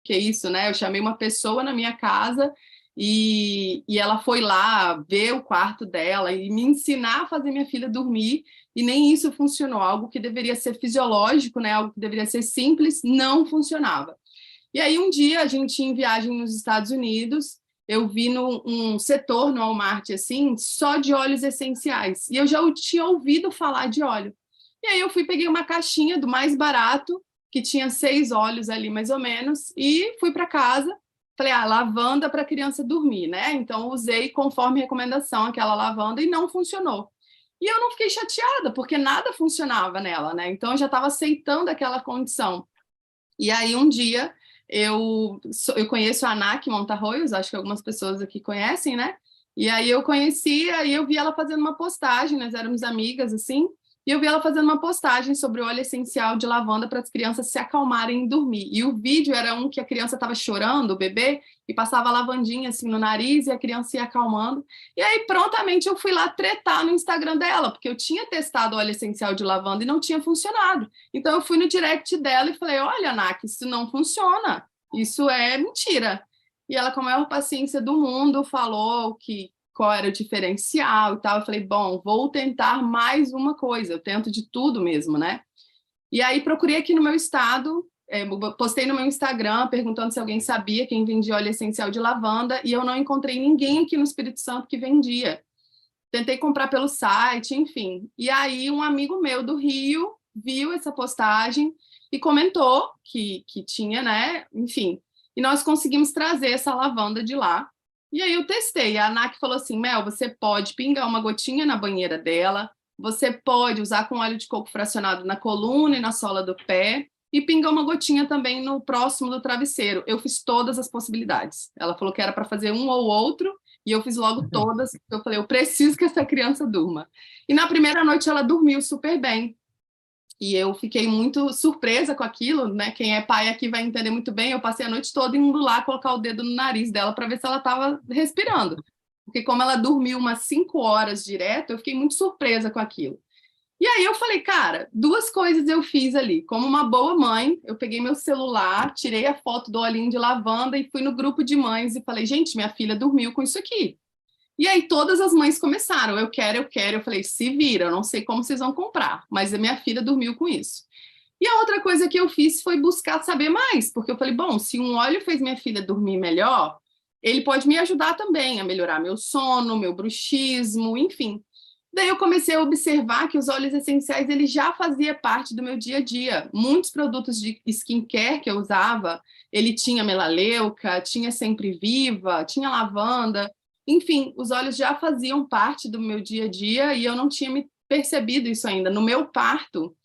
que isso, né? Eu chamei uma pessoa na minha casa e ela foi lá ver o quarto dela e me ensinar a fazer minha filha dormir, e nem isso funcionou. Algo que deveria ser fisiológico, né? Algo que deveria ser simples, não funcionava. E aí um dia a gente em viagem nos Estados Unidos, eu vi um setor no Walmart assim, só de óleos essenciais. E eu já tinha ouvido falar de óleo. E aí eu fui, peguei uma caixinha do mais barato, que tinha 6 óleos ali mais ou menos, e fui para casa. Falei, lavanda para criança dormir, né? Então usei conforme recomendação aquela lavanda e não funcionou. E eu não fiquei chateada, porque nada funcionava nela, né? Então eu já estava aceitando aquela condição. E aí um dia eu conheço a ANAC Montarroios, acho que algumas pessoas aqui conhecem, né? E aí eu conheci, aí eu vi ela fazendo uma postagem, nós éramos amigas, assim, e eu vi ela fazendo uma postagem sobre o óleo essencial de lavanda para as crianças se acalmarem e dormir. E o vídeo era um que a criança estava chorando, o bebê, e passava a lavandinha assim no nariz e a criança ia acalmando. E aí prontamente eu fui lá tretar no Instagram dela, porque eu tinha testado o óleo essencial de lavanda e não tinha funcionado. Então eu fui no direct dela e falei, olha, Nak, isso não funciona, isso é mentira. E ela, com a maior paciência do mundo, falou que qual era o diferencial e tal. Eu falei, bom, vou tentar mais uma coisa, eu tento de tudo mesmo, né? E aí procurei aqui no meu estado, postei no meu Instagram perguntando se alguém sabia quem vendia óleo essencial de lavanda, e eu não encontrei ninguém aqui no Espírito Santo que vendia. Tentei comprar pelo site, enfim. E aí um amigo meu do Rio viu essa postagem e comentou que tinha, né? Enfim. E nós conseguimos trazer essa lavanda de lá. E aí eu testei. A ANAC falou assim, Mel, você pode pingar uma gotinha na banheira dela, você pode usar com óleo de coco fracionado na coluna e na sola do pé, e pingar uma gotinha também no próximo do travesseiro. Eu fiz todas as possibilidades. Ela falou que era para fazer um ou outro, e eu fiz logo todas. Eu falei, eu preciso que essa criança durma. E na primeira noite ela dormiu super bem. E eu fiquei muito surpresa com aquilo, né? Quem é pai aqui vai entender muito bem. Eu passei a noite toda indo lá colocar o dedo no nariz dela para ver se ela estava respirando. Porque como ela dormiu umas 5 horas direto, eu fiquei muito surpresa com aquilo. E aí eu falei, cara, 2 coisas eu fiz ali. Como uma boa mãe, eu peguei meu celular, tirei a foto do olhinho de lavanda e fui no grupo de mães e falei, gente, minha filha dormiu com isso aqui. E aí todas as mães começaram, eu quero, eu quero. Eu falei, se vira, eu não sei como vocês vão comprar, mas a minha filha dormiu com isso. E a outra coisa que eu fiz foi buscar saber mais, porque eu falei, bom, se um óleo fez minha filha dormir melhor, ele pode me ajudar também a melhorar meu sono, meu bruxismo, enfim. Daí eu comecei a observar que os óleos essenciais ele já fazia parte do meu dia a dia. Muitos produtos de skincare que eu usava, ele tinha melaleuca, tinha sempre viva, tinha lavanda. Enfim, os óleos já faziam parte do meu dia a dia e eu não tinha me percebido isso ainda. No meu parto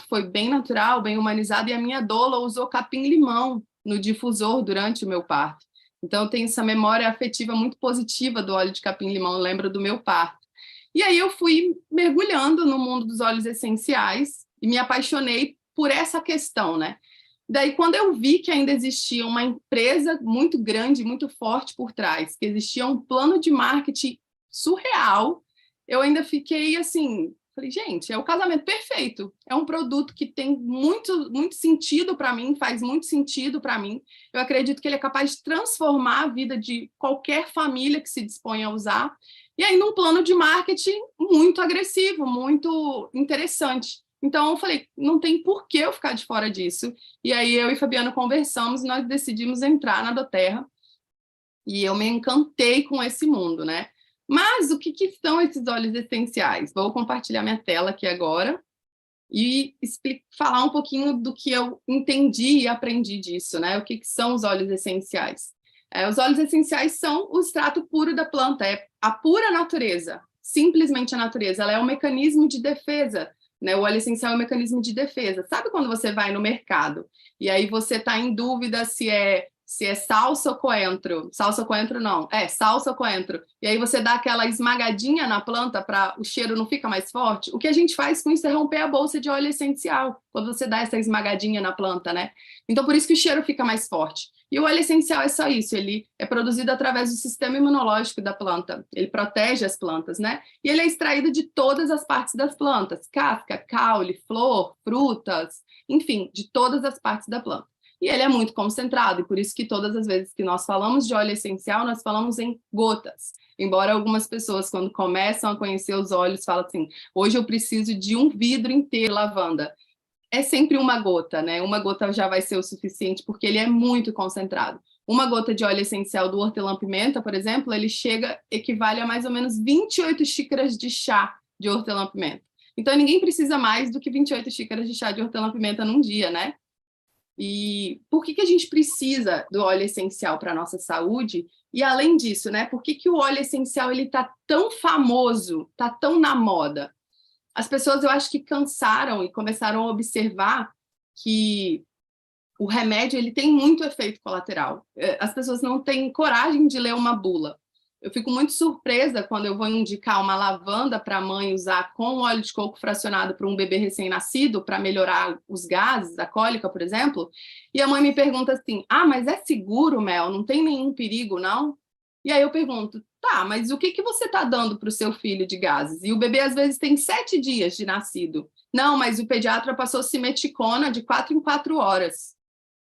foi bem natural, bem humanizado, e a minha doula usou capim-limão no difusor durante o meu parto. Então, eu tenho essa memória afetiva muito positiva do óleo de capim-limão, eu lembro do meu parto. E aí eu fui mergulhando no mundo dos óleos essenciais e me apaixonei por essa questão, né? Daí, quando eu vi que ainda existia uma empresa muito grande, muito forte por trás, que existia um plano de marketing surreal, eu ainda fiquei assim, falei, gente, é o casamento perfeito. É um produto que tem muito, muito sentido para mim, faz muito sentido para mim. Eu acredito que ele é capaz de transformar a vida de qualquer família que se dispõe a usar. E aí, num plano de marketing muito agressivo, muito interessante. Então, eu falei, não tem por que eu ficar de fora disso. E aí, eu e Fabiano conversamos e nós decidimos entrar na Doterra. E eu me encantei com esse mundo, né? Mas o que são esses óleos essenciais? Vou compartilhar minha tela aqui agora e falar um pouquinho do que eu entendi e aprendi disso, né? O que são os óleos essenciais? Os óleos essenciais são o extrato puro da planta, é a pura natureza, simplesmente a natureza. Ela é um mecanismo de defesa, né? O óleo essencial é um mecanismo de defesa. Sabe quando você vai no mercado e aí você está em dúvida se é salsa ou coentro? Salsa ou coentro não. Salsa ou coentro. E aí você dá aquela esmagadinha na planta para o cheiro não ficar mais forte. O que a gente faz com isso é romper a bolsa de óleo essencial, quando você dá essa esmagadinha na planta, né? Então, por isso que o cheiro fica mais forte. E o óleo essencial é só isso, ele é produzido através do sistema imunológico da planta, ele protege as plantas, né? E ele é extraído de todas as partes das plantas, casca, caule, flor, frutas, enfim, de todas as partes da planta. E ele é muito concentrado, e por isso que todas as vezes que nós falamos de óleo essencial, nós falamos em gotas. Embora algumas pessoas, quando começam a conhecer os óleos, falam assim, hoje eu preciso de um vidro inteiro de lavanda. É sempre uma gota, né? Uma gota já vai ser o suficiente, porque ele é muito concentrado. Uma gota de óleo essencial do hortelã-pimenta, por exemplo, ele equivale a mais ou menos 28 xícaras de chá de hortelã-pimenta. Então, ninguém precisa mais do que 28 xícaras de chá de hortelã-pimenta num dia, né? E por que a gente precisa do óleo essencial para a nossa saúde? E além disso, né? Por que o óleo essencial ele tá tão famoso, tá tão na moda? As pessoas, eu acho que cansaram e começaram a observar que o remédio ele tem muito efeito colateral. As pessoas não têm coragem de ler uma bula. Eu fico muito surpresa quando eu vou indicar uma lavanda para a mãe usar com óleo de coco fracionado para um bebê recém-nascido para melhorar os gases, a cólica, por exemplo. E a mãe me pergunta assim: ah, mas é seguro, Mel? Não tem nenhum perigo, não? E aí eu pergunto: tá, mas o que você está dando para o seu filho de gases? E o bebê às vezes tem 7 dias de nascido. Não, mas o pediatra passou simeticona de 4 em 4 horas.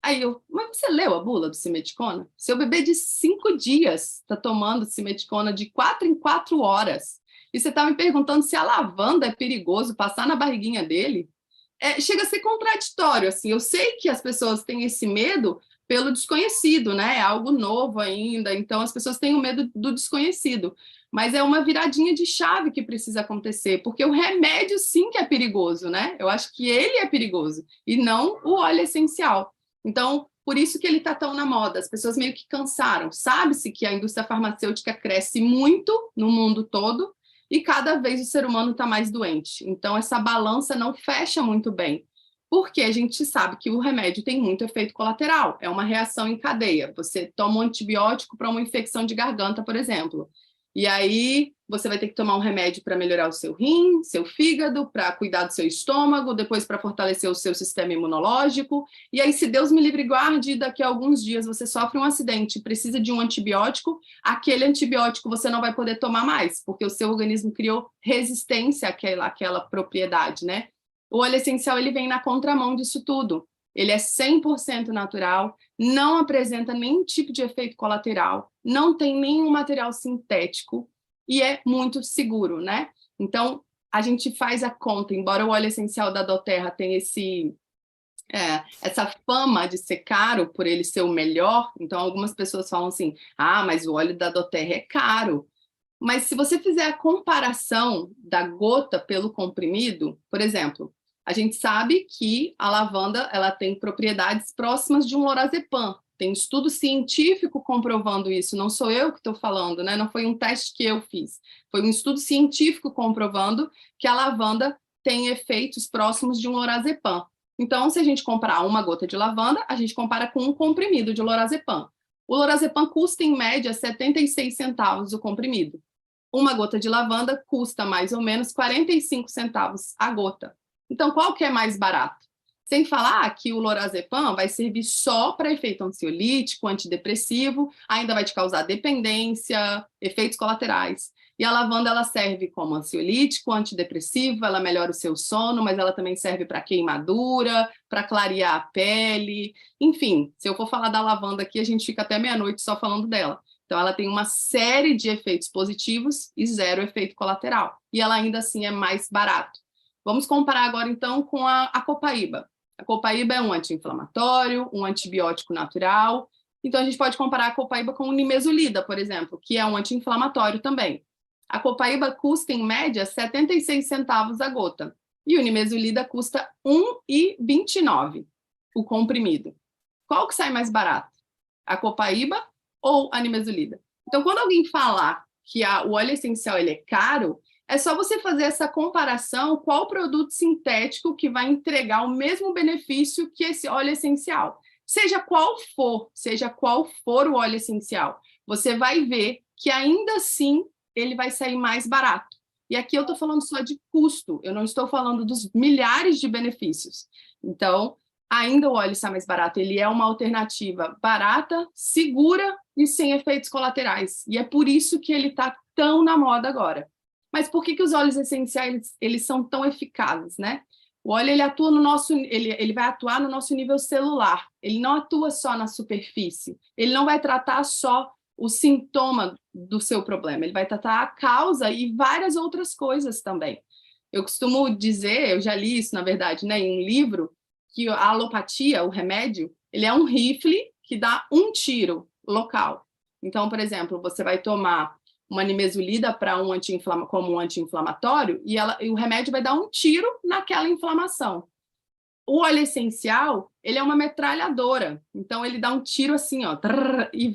Aí eu, mas você leu a bula do simeticona? Seu bebê de 5 dias está tomando simeticona de 4 em 4 horas. E você está me perguntando se a lavanda é perigoso passar na barriguinha dele? Chega a ser contraditório, assim. Eu sei que as pessoas têm esse medo pelo desconhecido, né? É algo novo ainda, então as pessoas têm o medo do desconhecido. Mas é uma viradinha de chave que precisa acontecer, porque o remédio sim que é perigoso, né? Eu acho que ele é perigoso, e não o óleo essencial. Então, por isso que ele está tão na moda. As pessoas meio que cansaram. Sabe-se que a indústria farmacêutica cresce muito no mundo todo e cada vez o ser humano está mais doente. Então, essa balança não fecha muito bem, porque a gente sabe que o remédio tem muito efeito colateral. É uma reação em cadeia. Você toma um antibiótico para uma infecção de garganta, por exemplo. E aí você vai ter que tomar um remédio para melhorar o seu rim, seu fígado, para cuidar do seu estômago, depois para fortalecer o seu sistema imunológico. E aí, se Deus me livre e guarde, daqui a alguns dias você sofre um acidente e precisa de um antibiótico, aquele antibiótico você não vai poder tomar mais, porque o seu organismo criou resistência àquela propriedade, né? O óleo essencial ele vem na contramão disso tudo. Ele é 100% natural, não apresenta nenhum tipo de efeito colateral, não tem nenhum material sintético e é muito seguro, né? Então, a gente faz a conta, embora o óleo essencial da doTERRA tenha essa fama de ser caro por ele ser o melhor, então algumas pessoas falam assim, ah, mas o óleo da doTERRA é caro. Mas se você fizer a comparação da gota pelo comprimido, por exemplo, a gente sabe que a lavanda ela tem propriedades próximas de um lorazepam. Tem estudo científico comprovando isso. Não sou eu que estou falando, né? Não foi um teste que eu fiz. Foi um estudo científico comprovando que a lavanda tem efeitos próximos de um lorazepam. Então, se a gente comparar uma gota de lavanda, a gente compara com um comprimido de lorazepam. O lorazepam custa, em média, 76 centavos o comprimido. Uma gota de lavanda custa mais ou menos 45 centavos a gota. Então, qual que é mais barato? Sem falar que o lorazepam vai servir só para efeito ansiolítico, antidepressivo, ainda vai te causar dependência, efeitos colaterais. E a lavanda, ela serve como ansiolítico, antidepressivo, ela melhora o seu sono, mas ela também serve para queimadura, para clarear a pele. Enfim, se eu for falar da lavanda aqui, a gente fica até meia-noite só falando dela. Então, ela tem uma série de efeitos positivos e 0 efeito colateral. E ela ainda assim é mais barato. Vamos comparar agora, então, com a copaíba. A copaíba é um anti-inflamatório, um antibiótico natural. Então, a gente pode comparar a copaíba com o nimesulida, por exemplo, que é um anti-inflamatório também. A copaíba custa, em média, 76 centavos a gota. E o nimesulida custa R$ 1,29 o comprimido. Qual que sai mais barato? A copaíba ou a nimesulida? Então, quando alguém falar que o óleo essencial ele é caro, é só você fazer essa comparação, qual produto sintético que vai entregar o mesmo benefício que esse óleo essencial. Seja qual for o óleo essencial, você vai ver que ainda assim ele vai sair mais barato. E aqui eu estou falando só de custo, eu não estou falando dos milhares de benefícios. Então, ainda o óleo sai mais barato, ele é uma alternativa barata, segura e sem efeitos colaterais. E é por isso que ele está tão na moda agora. Mas por que os óleos essenciais eles são tão eficazes, né? O óleo ele atua no nosso, ele vai atuar no nosso nível celular. Ele não atua só na superfície. Ele não vai tratar só o sintoma do seu problema. Ele vai tratar a causa e várias outras coisas também. Eu costumo dizer, eu já li isso, na verdade, né, em um livro, que a alopatia, o remédio, ele é um rifle que dá um tiro local. Então, por exemplo, você vai tomar uma nimesulida para como um anti-inflamatório e o remédio vai dar um tiro naquela inflamação. O óleo essencial, ele é uma metralhadora, então ele dá um tiro assim, ó, e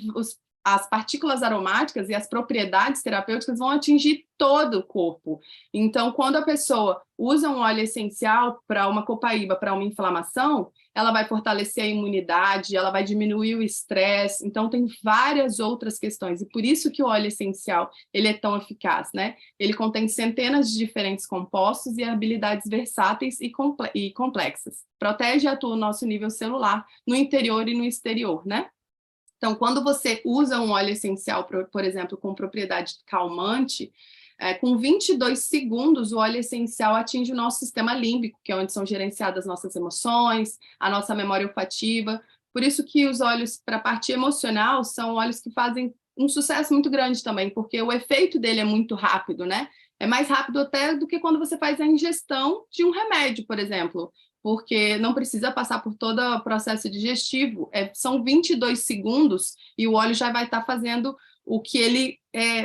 as partículas aromáticas e as propriedades terapêuticas vão atingir todo o corpo. Então, quando a pessoa usa um óleo essencial para uma copaíba, para uma inflamação, ela vai fortalecer a imunidade, ela vai diminuir o estresse. Então, tem várias outras questões. E por isso que o óleo essencial ele é tão eficaz, né? Ele contém centenas de diferentes compostos e habilidades versáteis e complexas. Protege e atua o nosso nível celular, no interior e no exterior, né? Então, quando você usa um óleo essencial, por exemplo, com propriedade calmante, com 22 segundos, o óleo essencial atinge o nosso sistema límbico, que é onde são gerenciadas as nossas emoções, a nossa memória olfativa. Por isso que os óleos para a parte emocional são óleos que fazem um sucesso muito grande também, porque o efeito dele é muito rápido, né? É mais rápido até do que quando você faz a ingestão de um remédio, por exemplo, porque não precisa passar por todo o processo digestivo. São 22 segundos e o óleo já vai estar fazendo o que ele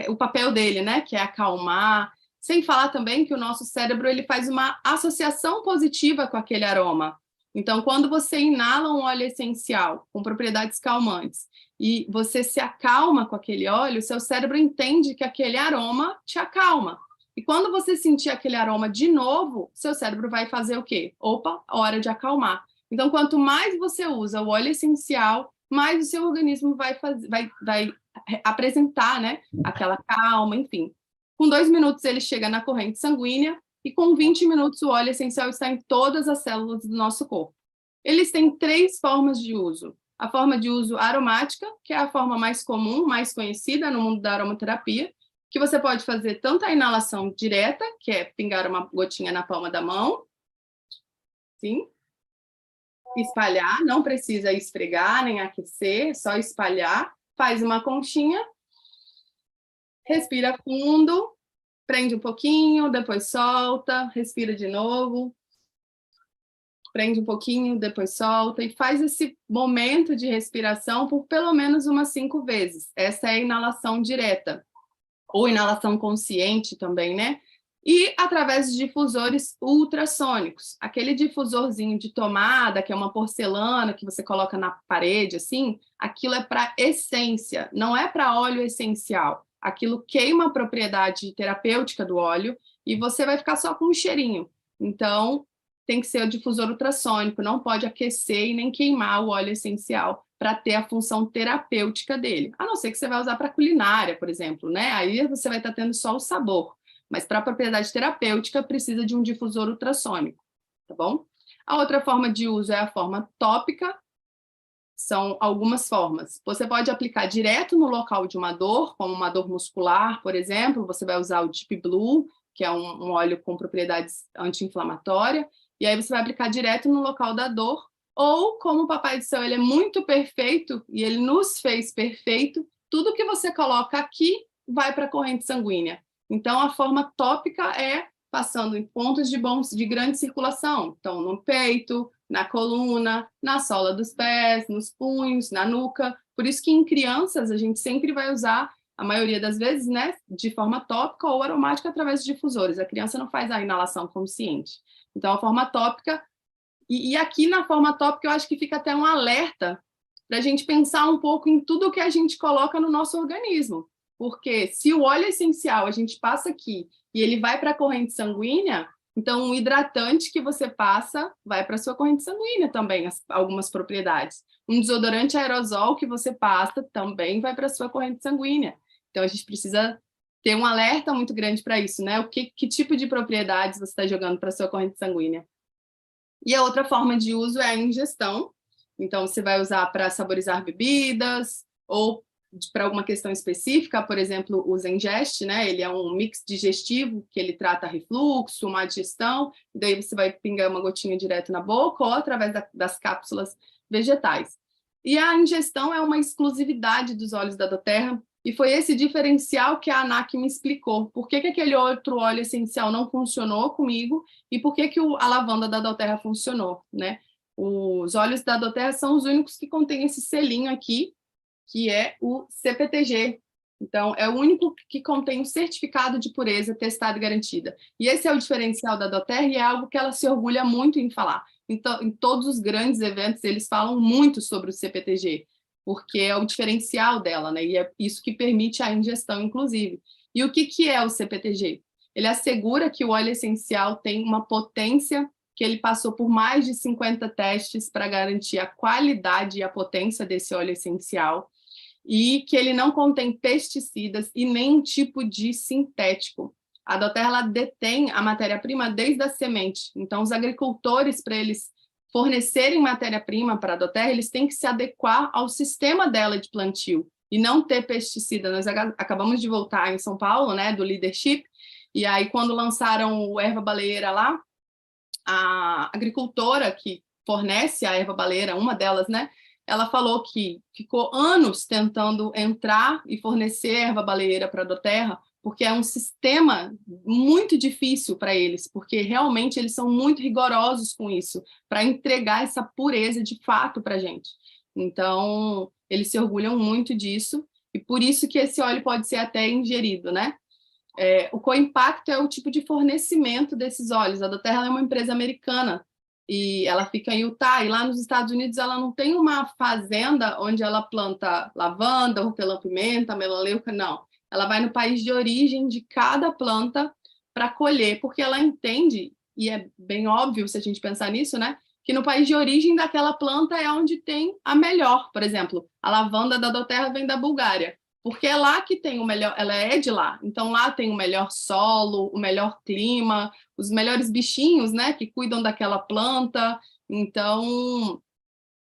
o papel dele, né? Que é acalmar. Sem falar também que o nosso cérebro ele faz uma associação positiva com aquele aroma. Então, quando você inala um óleo essencial com propriedades calmantes e você se acalma com aquele óleo, seu cérebro entende que aquele aroma te acalma. E quando você sentir aquele aroma de novo, seu cérebro vai fazer o quê? Opa, hora de acalmar. Então, quanto mais você usa o óleo essencial, mais o seu organismo vai apresentar, né, aquela calma, enfim. Com 2 minutos ele chega na corrente sanguínea e com 20 minutos o óleo essencial está em todas as células do nosso corpo. Eles têm 3 formas de uso. A forma de uso aromática, que é a forma mais comum, mais conhecida no mundo da aromaterapia, que você pode fazer tanto a inalação direta, que é pingar uma gotinha na palma da mão, sim, espalhar, não precisa esfregar nem aquecer, só espalhar, faz uma conchinha, respira fundo, prende um pouquinho, depois solta, respira de novo, prende um pouquinho, depois solta, e faz esse momento de respiração por pelo menos umas 5 vezes. Essa é a inalação direta. Ou inalação consciente também, né? E através de difusores ultrassônicos. Aquele difusorzinho de tomada, que é uma porcelana que você coloca na parede, assim, aquilo é para essência, não é para óleo essencial. Aquilo queima a propriedade terapêutica do óleo e você vai ficar só com um cheirinho. Então, tem que ser o difusor ultrassônico, não pode aquecer e nem queimar o óleo essencial para ter a função terapêutica dele. A não ser que você vai usar para culinária, por exemplo, né? Aí você vai estar tendo só o sabor. Mas para a propriedade terapêutica, precisa de um difusor ultrassônico, tá bom? A outra forma de uso é a forma tópica. São algumas formas. Você pode aplicar direto no local de uma dor, como uma dor muscular, por exemplo. Você vai usar o Deep Blue, que é um óleo com propriedades anti-inflamatórias, e aí você vai aplicar direto no local da dor. Ou, como o Papai do Céu ele é muito perfeito, e ele nos fez perfeito, tudo que você coloca aqui vai para a corrente sanguínea. Então, a forma tópica é passando em pontos de grande circulação. Então, no peito, na coluna, na sola dos pés, nos punhos, na nuca. Por isso que em crianças a gente sempre vai usar, a maioria das vezes, né, de forma tópica ou aromática através de difusores. A criança não faz a inalação consciente. Então, a forma tópica. E aqui na forma tópica eu acho que fica até um alerta para a gente pensar um pouco em tudo que a gente coloca no nosso organismo. Porque se o óleo essencial a gente passa aqui e ele vai para a corrente sanguínea, então o hidratante que você passa vai para a sua corrente sanguínea também, algumas propriedades. Um desodorante aerosol que você passa também vai para a sua corrente sanguínea. Então a gente precisa ter um alerta muito grande para isso, né? Que tipo de propriedades você está jogando para a sua corrente sanguínea? E a outra forma de uso é a ingestão. Então, você vai usar para saborizar bebidas ou para alguma questão específica, por exemplo, o Zengest, né? Ele é um mix digestivo que ele trata refluxo, má digestão, e daí você vai pingar uma gotinha direto na boca ou através das cápsulas vegetais. E a ingestão é uma exclusividade dos óleos da doTERRA, e foi esse diferencial que a ANAC me explicou. Por que aquele outro óleo essencial não funcionou comigo e por que a lavanda da doTERRA funcionou, né? Os óleos da doTERRA são os únicos que contêm esse selinho aqui, que é o CPTG. Então, é o único que contém um certificado de pureza testada e garantida. E esse é o diferencial da doTERRA e é algo que ela se orgulha muito em falar. Então, em todos os grandes eventos, eles falam muito sobre o CPTG, porque é o diferencial dela, né? E é isso que permite a ingestão, inclusive. E o que é o CPTG? Ele assegura que o óleo essencial tem uma potência que ele passou por mais de 50 testes para garantir a qualidade e a potência desse óleo essencial, e que ele não contém pesticidas e nenhum tipo de sintético. A doTERRA ela detém a matéria-prima desde a semente. Então, os agricultores, para eles fornecerem matéria-prima para a doTERRA, eles têm que se adequar ao sistema dela de plantio e não ter pesticida. Nós acabamos de voltar em São Paulo, né, do Leadership, e aí quando lançaram o erva baleeira lá, a agricultora que fornece a erva baleeira, uma delas, né, ela falou que ficou anos tentando entrar e fornecer erva baleeira para a doTERRA, porque é um sistema muito difícil para eles, porque realmente eles são muito rigorosos com isso, para entregar essa pureza de fato para a gente. Então, eles se orgulham muito disso, e por isso que esse óleo pode ser até ingerido, né? O Coimpacto é o tipo de fornecimento desses óleos. A doTERRA é uma empresa americana e ela fica em Utah, e lá nos Estados Unidos ela não tem uma fazenda onde ela planta lavanda, hortelã-pimenta, melaleuca, não. Ela vai no país de origem de cada planta para colher, porque ela entende, e é bem óbvio se a gente pensar nisso, né? Que no país de origem daquela planta é onde tem a melhor. Por exemplo, a lavanda da doTERRA vem da Bulgária, porque é lá que tem o melhor, ela é de lá, então lá tem o melhor solo, o melhor clima, os melhores bichinhos, né, que cuidam daquela planta, então,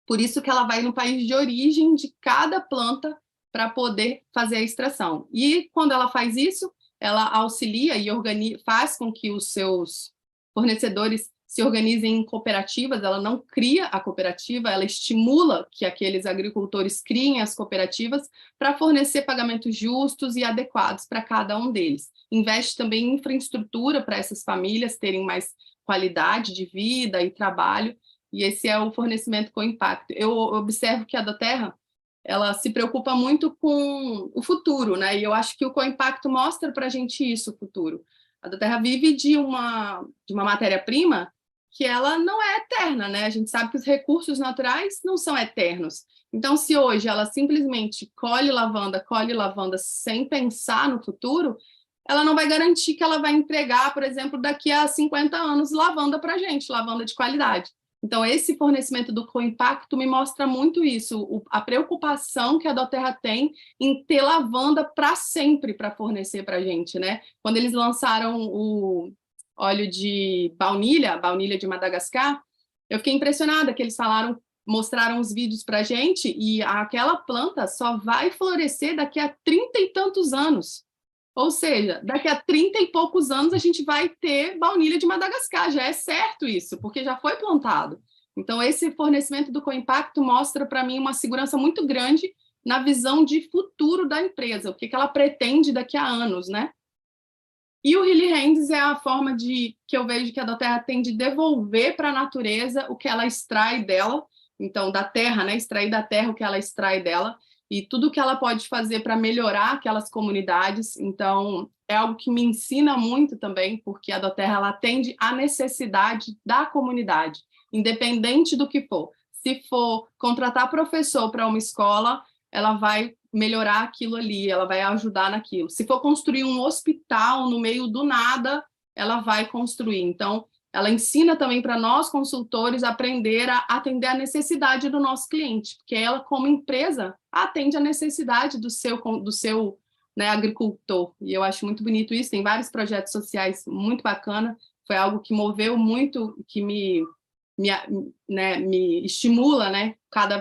por isso que ela vai no país de origem de cada planta para poder fazer a extração. E quando ela faz isso, ela auxilia e faz com que os seus fornecedores se organizem em cooperativas. Ela não cria a cooperativa, ela estimula que aqueles agricultores criem as cooperativas para fornecer pagamentos justos e adequados para cada um deles. Investe também em infraestrutura para essas famílias terem mais qualidade de vida e trabalho, e esse é o fornecimento com impacto. Eu observo que a doTERRA, ela se preocupa muito com o futuro, né? E eu acho que o Coimpacto mostra para a gente isso, o futuro. A doTERRA vive de uma matéria-prima que ela não é eterna, né? A gente sabe que os recursos naturais não são eternos. Então, se hoje ela simplesmente colhe lavanda sem pensar no futuro, ela não vai garantir que ela vai entregar, por exemplo, daqui a 50 anos lavanda para a gente, lavanda de qualidade. Então, esse fornecimento do Coimpacto me mostra muito isso, a preocupação que a doTERRA tem em ter lavanda para sempre para fornecer para a gente, né? Quando eles lançaram o óleo de baunilha de Madagascar, eu fiquei impressionada que eles mostraram os vídeos para a gente, e aquela planta só vai florescer daqui a 30 e tantos anos. Ou seja, daqui a 30 e poucos anos a gente vai ter baunilha de Madagascar, já é certo isso, porque já foi plantado. Então, esse fornecimento do Coimpacto mostra para mim uma segurança muito grande na visão de futuro da empresa, o que ela pretende daqui a anos, né? E o Healy Hands é a forma que eu vejo que a doTERRA tem de devolver para a natureza o que ela extrai dela, então da terra, né? Extrair da terra o que ela extrai dela, e tudo que ela pode fazer para melhorar aquelas comunidades. Então, é algo que me ensina muito também, porque a doTERRA ela atende à necessidade da comunidade, independente do que for. Se for contratar professor para uma escola, ela vai melhorar aquilo ali, ela vai ajudar naquilo. Se for construir um hospital no meio do nada, ela vai construir. Então, ela ensina também para nós, consultores, aprender a atender a necessidade do nosso cliente, porque ela, como empresa, atende a necessidade do seu né, agricultor. E eu acho muito bonito isso, tem vários projetos sociais muito bacanas, foi algo que moveu muito, que me me, né, me estimula, né?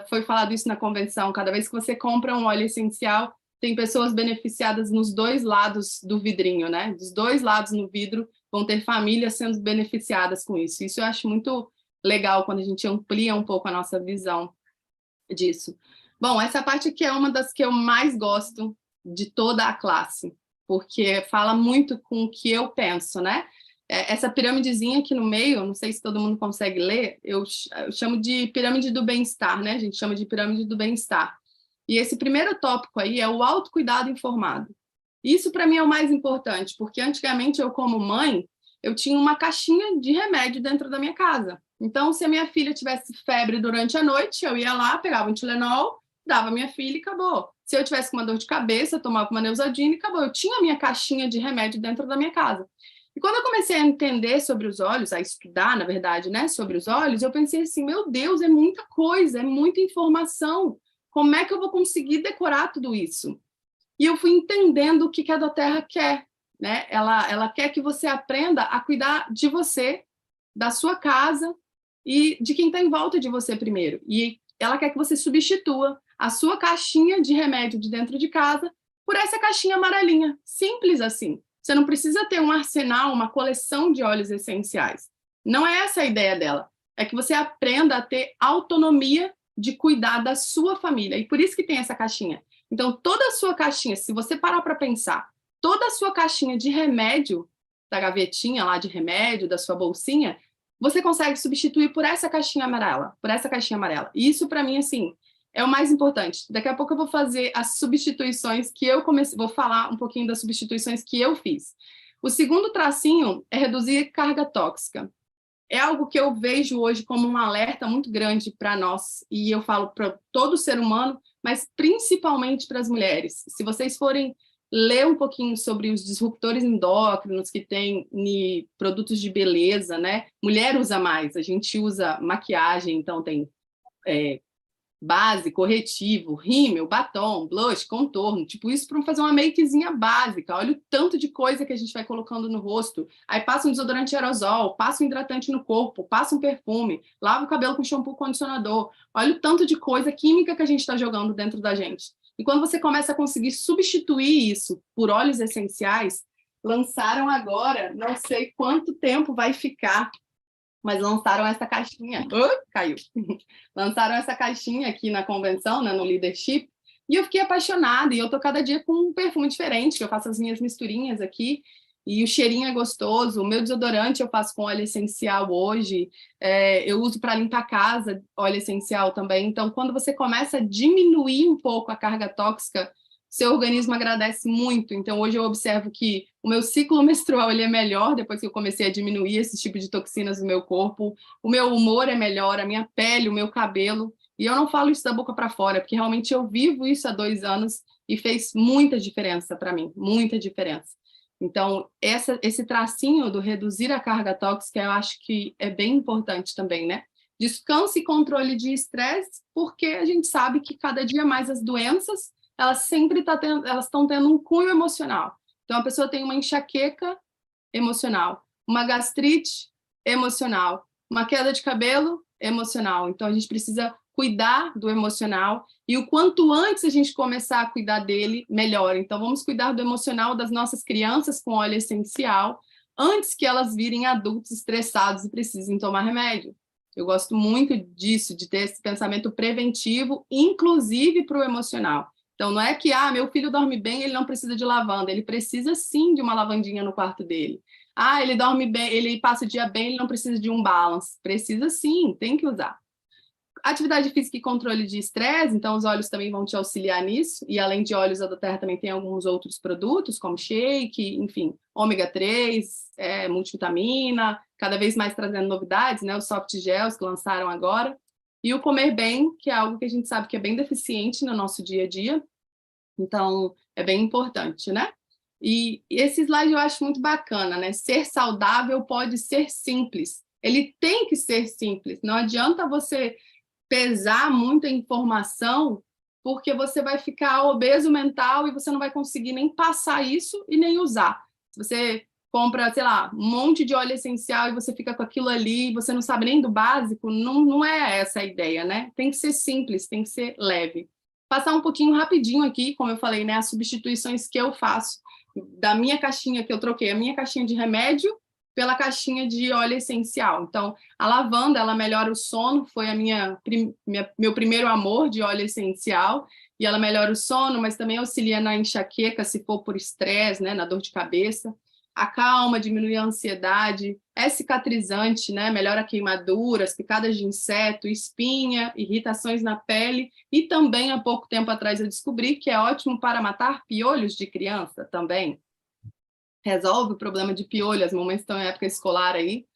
Foi falado isso na convenção, cada vez que você compra um óleo essencial, tem pessoas beneficiadas nos dois lados do vidrinho, né? Dos dois lados no vidro vão ter famílias sendo beneficiadas com isso. Isso eu acho muito legal quando a gente amplia um pouco a nossa visão disso. Bom, essa parte aqui é uma das que eu mais gosto de toda a classe, porque fala muito com o que eu penso, né? Essa pirâmidezinha aqui no meio, não sei se todo mundo consegue ler, eu chamo de pirâmide do bem-estar, né? A gente chama de pirâmide do bem-estar. E esse primeiro tópico aí é o autocuidado informado. Isso para mim é o mais importante, porque antigamente eu, como mãe, eu tinha uma caixinha de remédio dentro da minha casa. Então, se a minha filha tivesse febre durante a noite, eu ia lá, pegava um Tilenol, dava a minha filha e acabou. Se eu tivesse com uma dor de cabeça, tomava uma Neosaldina e acabou. Eu tinha a minha caixinha de remédio dentro da minha casa. E quando eu comecei a entender sobre os olhos, a estudar, na verdade, né, sobre os olhos, eu pensei assim, meu Deus, é muita coisa, é muita informação. Como é que eu vou conseguir decorar tudo isso? E eu fui entendendo o que a doTERRA quer, né? Ela quer que você aprenda a cuidar de você, da sua casa e de quem está em volta de você primeiro. E ela quer que você substitua a sua caixinha de remédio de dentro de casa por essa caixinha amarelinha. Simples assim. Você não precisa ter um arsenal, uma coleção de óleos essenciais. Não é essa a ideia dela. É que você aprenda a ter autonomia de cuidar da sua família. E por isso que tem essa caixinha. Então, toda a sua caixinha, se você parar para pensar, toda a sua caixinha de remédio, da gavetinha lá de remédio, da sua bolsinha, você consegue substituir por essa caixinha amarela, por essa caixinha amarela. E isso, para mim, assim, é o mais importante. Daqui a pouco eu vou fazer as substituições que eu comecei, vou falar um pouquinho das substituições que eu fiz. O segundo tracinho é reduzir carga tóxica. É algo que eu vejo hoje como um alerta muito grande para nós, e eu falo para todo ser humano, mas principalmente para as mulheres. Se vocês forem ler um pouquinho sobre os disruptores endócrinos que tem em produtos de beleza, né? Mulher usa mais, a gente usa maquiagem, então tem base, corretivo, rímel, batom, blush, contorno, tipo isso para fazer uma makezinha básica. Olha o tanto de coisa que a gente vai colocando no rosto. Aí passa um desodorante aerosol, passa um hidratante no corpo, passa um perfume, lava o cabelo com shampoo condicionador. Olha o tanto de coisa química que a gente está jogando dentro da gente. E quando você começa a conseguir substituir isso por óleos essenciais, lançaram agora, não sei quanto tempo vai ficar, mas lançaram essa caixinha. Caiu. Lançaram essa caixinha aqui na convenção, né, no Leadership, e eu fiquei apaixonada, e eu tô cada dia com um perfume diferente, que eu faço as minhas misturinhas aqui, e o cheirinho é gostoso. O meu desodorante eu faço com óleo essencial hoje, eu uso para limpar a casa, óleo essencial também. Então, quando você começa a diminuir um pouco a carga tóxica, seu organismo agradece muito. Então, hoje eu observo que o meu ciclo menstrual ele é melhor depois que eu comecei a diminuir esse tipo de toxinas no meu corpo. O meu humor é melhor, a minha pele, o meu cabelo. E eu não falo isso da boca para fora, porque realmente eu vivo isso há 2 anos e fez muita diferença para mim, muita diferença. Então, esse tracinho do reduzir a carga tóxica, eu acho que é bem importante também, né? Descanso e controle de estresse, porque a gente sabe que cada dia mais as doenças elas sempre elas estão tendo um cunho emocional. Então, a pessoa tem uma enxaqueca emocional, uma gastrite emocional, uma queda de cabelo emocional. Então, a gente precisa cuidar do emocional e o quanto antes a gente começar a cuidar dele, melhor. Então, vamos cuidar do emocional das nossas crianças com óleo essencial antes que elas virem adultos estressados e precisem tomar remédio. Eu gosto muito disso, de ter esse pensamento preventivo, inclusive para o emocional. Então, não é que, meu filho dorme bem, ele não precisa de lavanda. Ele precisa, sim, de uma lavandinha no quarto dele. Ele dorme bem, ele passa o dia bem, ele não precisa de um balance. Precisa, sim, tem que usar. Atividade física e controle de estresse, então os óleos também vão te auxiliar nisso. E além de óleos, a doTERRA também tem alguns outros produtos, como shake, enfim, ômega 3, multivitamina, cada vez mais trazendo novidades, né? Os soft gels que lançaram agora. E o comer bem, que é algo que a gente sabe que é bem deficiente no nosso dia a dia. Então, é bem importante, né? E esse slide eu acho muito bacana, né? Ser saudável pode ser simples. Ele tem que ser simples. Não adianta você pesar muita informação, porque você vai ficar obeso mental e você não vai conseguir nem passar isso e nem usar. Se você compra, sei lá, um monte de óleo essencial e você fica com aquilo ali, você não sabe nem do básico, não é essa a ideia, né? Tem que ser simples, tem que ser leve. Passar um pouquinho rapidinho aqui, como eu falei, né, as substituições que eu faço da minha caixinha que eu troquei, a minha caixinha de remédio pela caixinha de óleo essencial. Então, a lavanda, ela melhora o sono, foi meu primeiro amor de óleo essencial, e ela melhora o sono, mas também auxilia na enxaqueca, se for por estresse, né, na dor de cabeça. Acalma, diminui a ansiedade, é cicatrizante, né? Melhora queimaduras, picadas de inseto, espinha, irritações na pele, e também há pouco tempo atrás eu descobri que é ótimo para matar piolhos de criança também. Resolve o problema de piolho, as mamães estão em época escolar aí.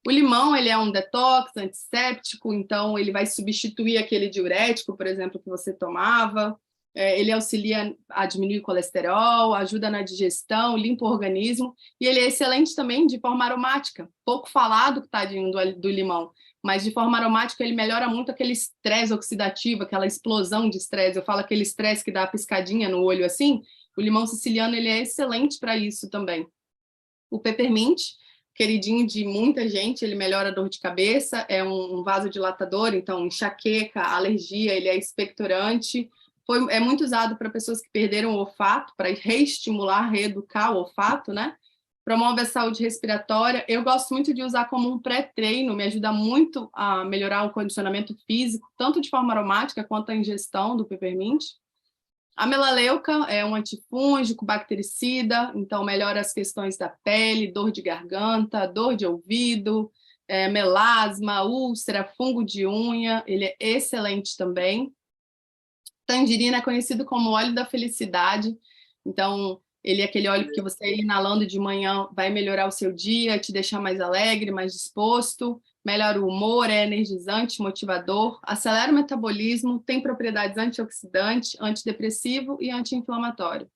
O limão, ele é um detox, antisséptico, então ele vai substituir aquele diurético, por exemplo, que você tomava. Ele auxilia a diminuir o colesterol, ajuda na digestão, limpa o organismo, e ele é excelente também de forma aromática. Pouco falado, tadinho, do limão, mas de forma aromática ele melhora muito aquele estresse oxidativo, aquela explosão de estresse. Eu falo aquele estresse que dá a piscadinha no olho assim, o limão siciliano ele é excelente para isso também. O peppermint, queridinho de muita gente, ele melhora a dor de cabeça, é um vasodilatador, então enxaqueca, alergia, ele é expectorante. É muito usado para pessoas que perderam o olfato, para reestimular, reeducar o olfato, né? Promove a saúde respiratória. Eu gosto muito de usar como um pré-treino, me ajuda muito a melhorar o condicionamento físico, tanto de forma aromática quanto a ingestão do peppermint. A melaleuca é um antifúngico, bactericida, então melhora as questões da pele, dor de garganta, dor de ouvido, melasma, úlcera, fungo de unha, ele é excelente também. Tangerina é conhecido como óleo da felicidade, então ele é aquele óleo que você inalando de manhã vai melhorar o seu dia, te deixar mais alegre, mais disposto, melhora o humor, é energizante, motivador, acelera o metabolismo, tem propriedades antioxidante, antidepressivo e anti-inflamatório.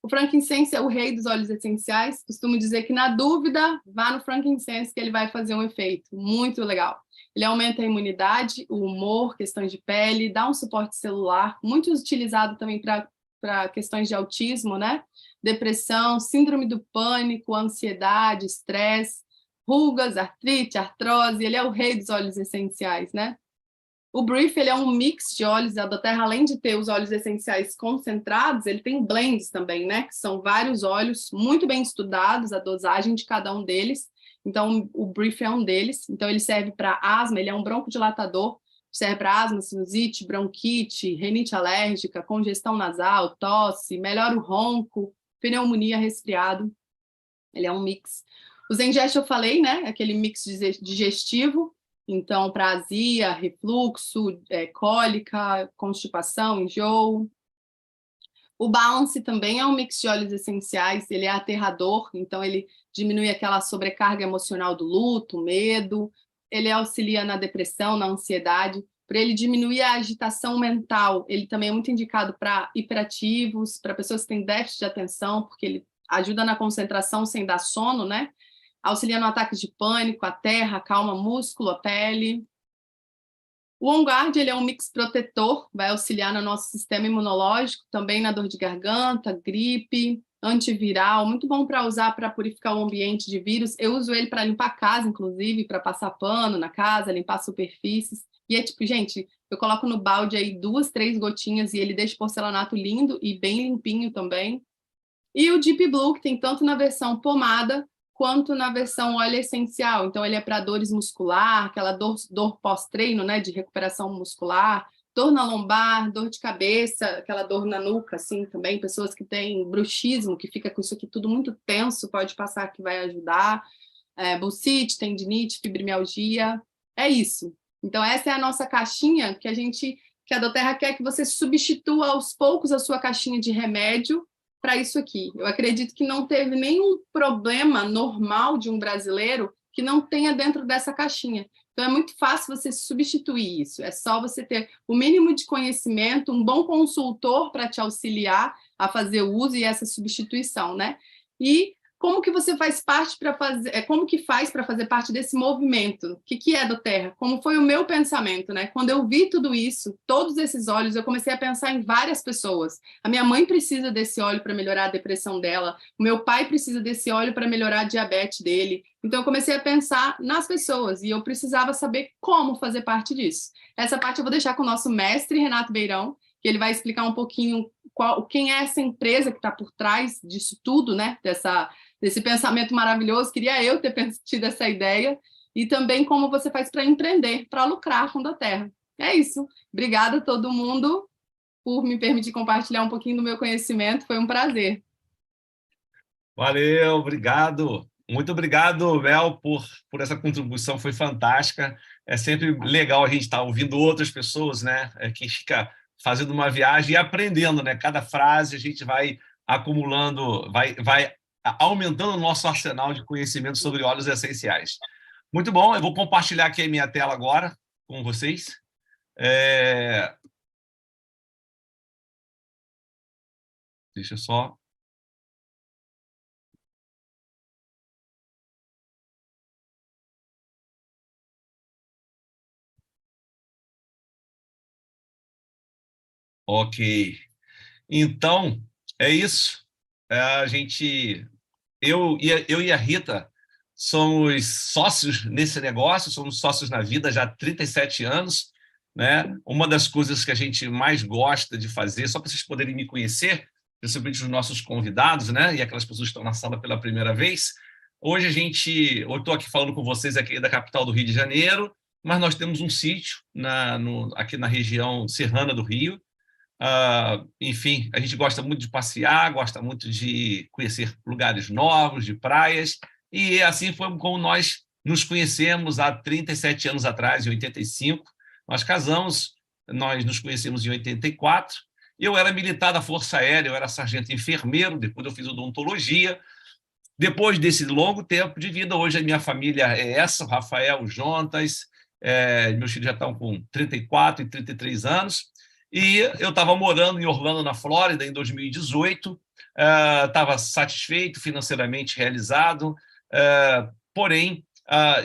O frankincense é o rei dos óleos essenciais, costumo dizer que na dúvida, vá no frankincense que ele vai fazer um efeito muito legal. Ele aumenta a imunidade, o humor, questões de pele, dá um suporte celular, muito utilizado também para questões de autismo, né? Depressão, síndrome do pânico, ansiedade, estresse, rugas, artrite, artrose, ele é o rei dos óleos essenciais, né? O Brief, ele é um mix de óleos da Terra, além de ter os óleos essenciais concentrados, ele tem blends também, né? Que são vários óleos muito bem estudados, a dosagem de cada um deles. Então, o Brief é um deles. Então, ele serve para asma, ele é um broncodilatador, serve para asma, sinusite, bronquite, rinite alérgica, congestão nasal, tosse, melhora o ronco, pneumonia, resfriado. Ele é um mix. O Zengest eu falei, né? Aquele mix digestivo. Então, para azia, refluxo, cólica, constipação, enjoo. O Balance também é um mix de óleos essenciais, ele é aterrador, então ele diminui aquela sobrecarga emocional do luto, medo, ele auxilia na depressão, na ansiedade, para ele diminuir a agitação mental. Ele também é muito indicado para hiperativos, para pessoas que têm déficit de atenção, porque ele ajuda na concentração sem dar sono, né? Auxilia no ataque de pânico, a terra, calma músculo, a pele. O On Guard, ele é um mix protetor, vai auxiliar no nosso sistema imunológico, também na dor de garganta, gripe, antiviral, muito bom para usar para purificar o ambiente de vírus. Eu uso ele para limpar a casa, inclusive, para passar pano na casa, limpar superfícies. E é tipo, gente, eu coloco no balde aí 2, 3 gotinhas e ele deixa o porcelanato lindo e bem limpinho também. E o Deep Blue, que tem tanto na versão pomada quanto na versão óleo essencial. Então, ele é para dores muscular, aquela dor pós-treino, né, de recuperação muscular, dor na lombar, dor de cabeça, aquela dor na nuca, assim, também. Pessoas que têm bruxismo, que fica com isso aqui tudo muito tenso, pode passar que vai ajudar. Bursite, tendinite, fibromialgia. É isso. Então, essa é a nossa caixinha que a Doterra quer que você substitua aos poucos a sua caixinha de remédio para isso aqui. Eu acredito que não teve nenhum problema normal de um brasileiro que não tenha dentro dessa caixinha. Então, é muito fácil você substituir isso. É só você ter o mínimo de conhecimento, um bom consultor para te auxiliar a fazer o uso e essa substituição, né? E como que você faz parte para fazer, como que faz para fazer parte desse movimento? O que é doTERRA? Como foi o meu pensamento, né? Quando eu vi tudo isso, todos esses óleos, eu comecei a pensar em várias pessoas. A minha mãe precisa desse óleo para melhorar a depressão dela, o meu pai precisa desse óleo para melhorar a diabetes dele. Então eu comecei a pensar nas pessoas e eu precisava saber como fazer parte disso. Essa parte eu vou deixar com o nosso mestre Renato Beirão, que ele vai explicar um pouquinho quem é essa empresa que está por trás disso tudo, né? Desse pensamento maravilhoso. Queria eu ter tido essa ideia. E também como você faz para empreender, para lucrar com doTERRA. É isso. Obrigada a todo mundo por me permitir compartilhar um pouquinho do meu conhecimento. Foi um prazer. Valeu, obrigado. Muito obrigado, Mel, por essa contribuição, foi fantástica. É sempre legal a gente estar ouvindo outras pessoas, né? Que fica fazendo uma viagem e aprendendo, né? Cada frase a gente vai acumulando, vai aumentando o nosso arsenal de conhecimento sobre óleos essenciais. Muito bom, eu vou compartilhar aqui a minha tela agora com vocês. Deixa eu só... Ok. Então, é isso. Eu e a Rita somos sócios nesse negócio, somos sócios na vida já há 37 anos, né? Uma das coisas que a gente mais gosta de fazer, só para vocês poderem me conhecer, principalmente os nossos convidados, né? E aquelas pessoas que estão na sala pela primeira vez. Hoje eu estou aqui falando com vocês aqui da capital do Rio de Janeiro, mas nós temos um sítio aqui na região serrana do Rio. Enfim, a gente gosta muito de passear, gosta muito de conhecer lugares novos, de praias, e assim foi como nós nos conhecemos há 37 anos atrás, em 85. Nós casamos, nós nos conhecemos em 84. Eu era militar da Força Aérea, eu era sargento enfermeiro, depois eu fiz odontologia. Depois desse longo tempo de vida, hoje a minha família é essa, o Rafael, o Jontas, meus filhos já estão com 34 e 33 anos, e eu estava morando em Orlando, na Flórida, em 2018, estava satisfeito, financeiramente realizado, porém,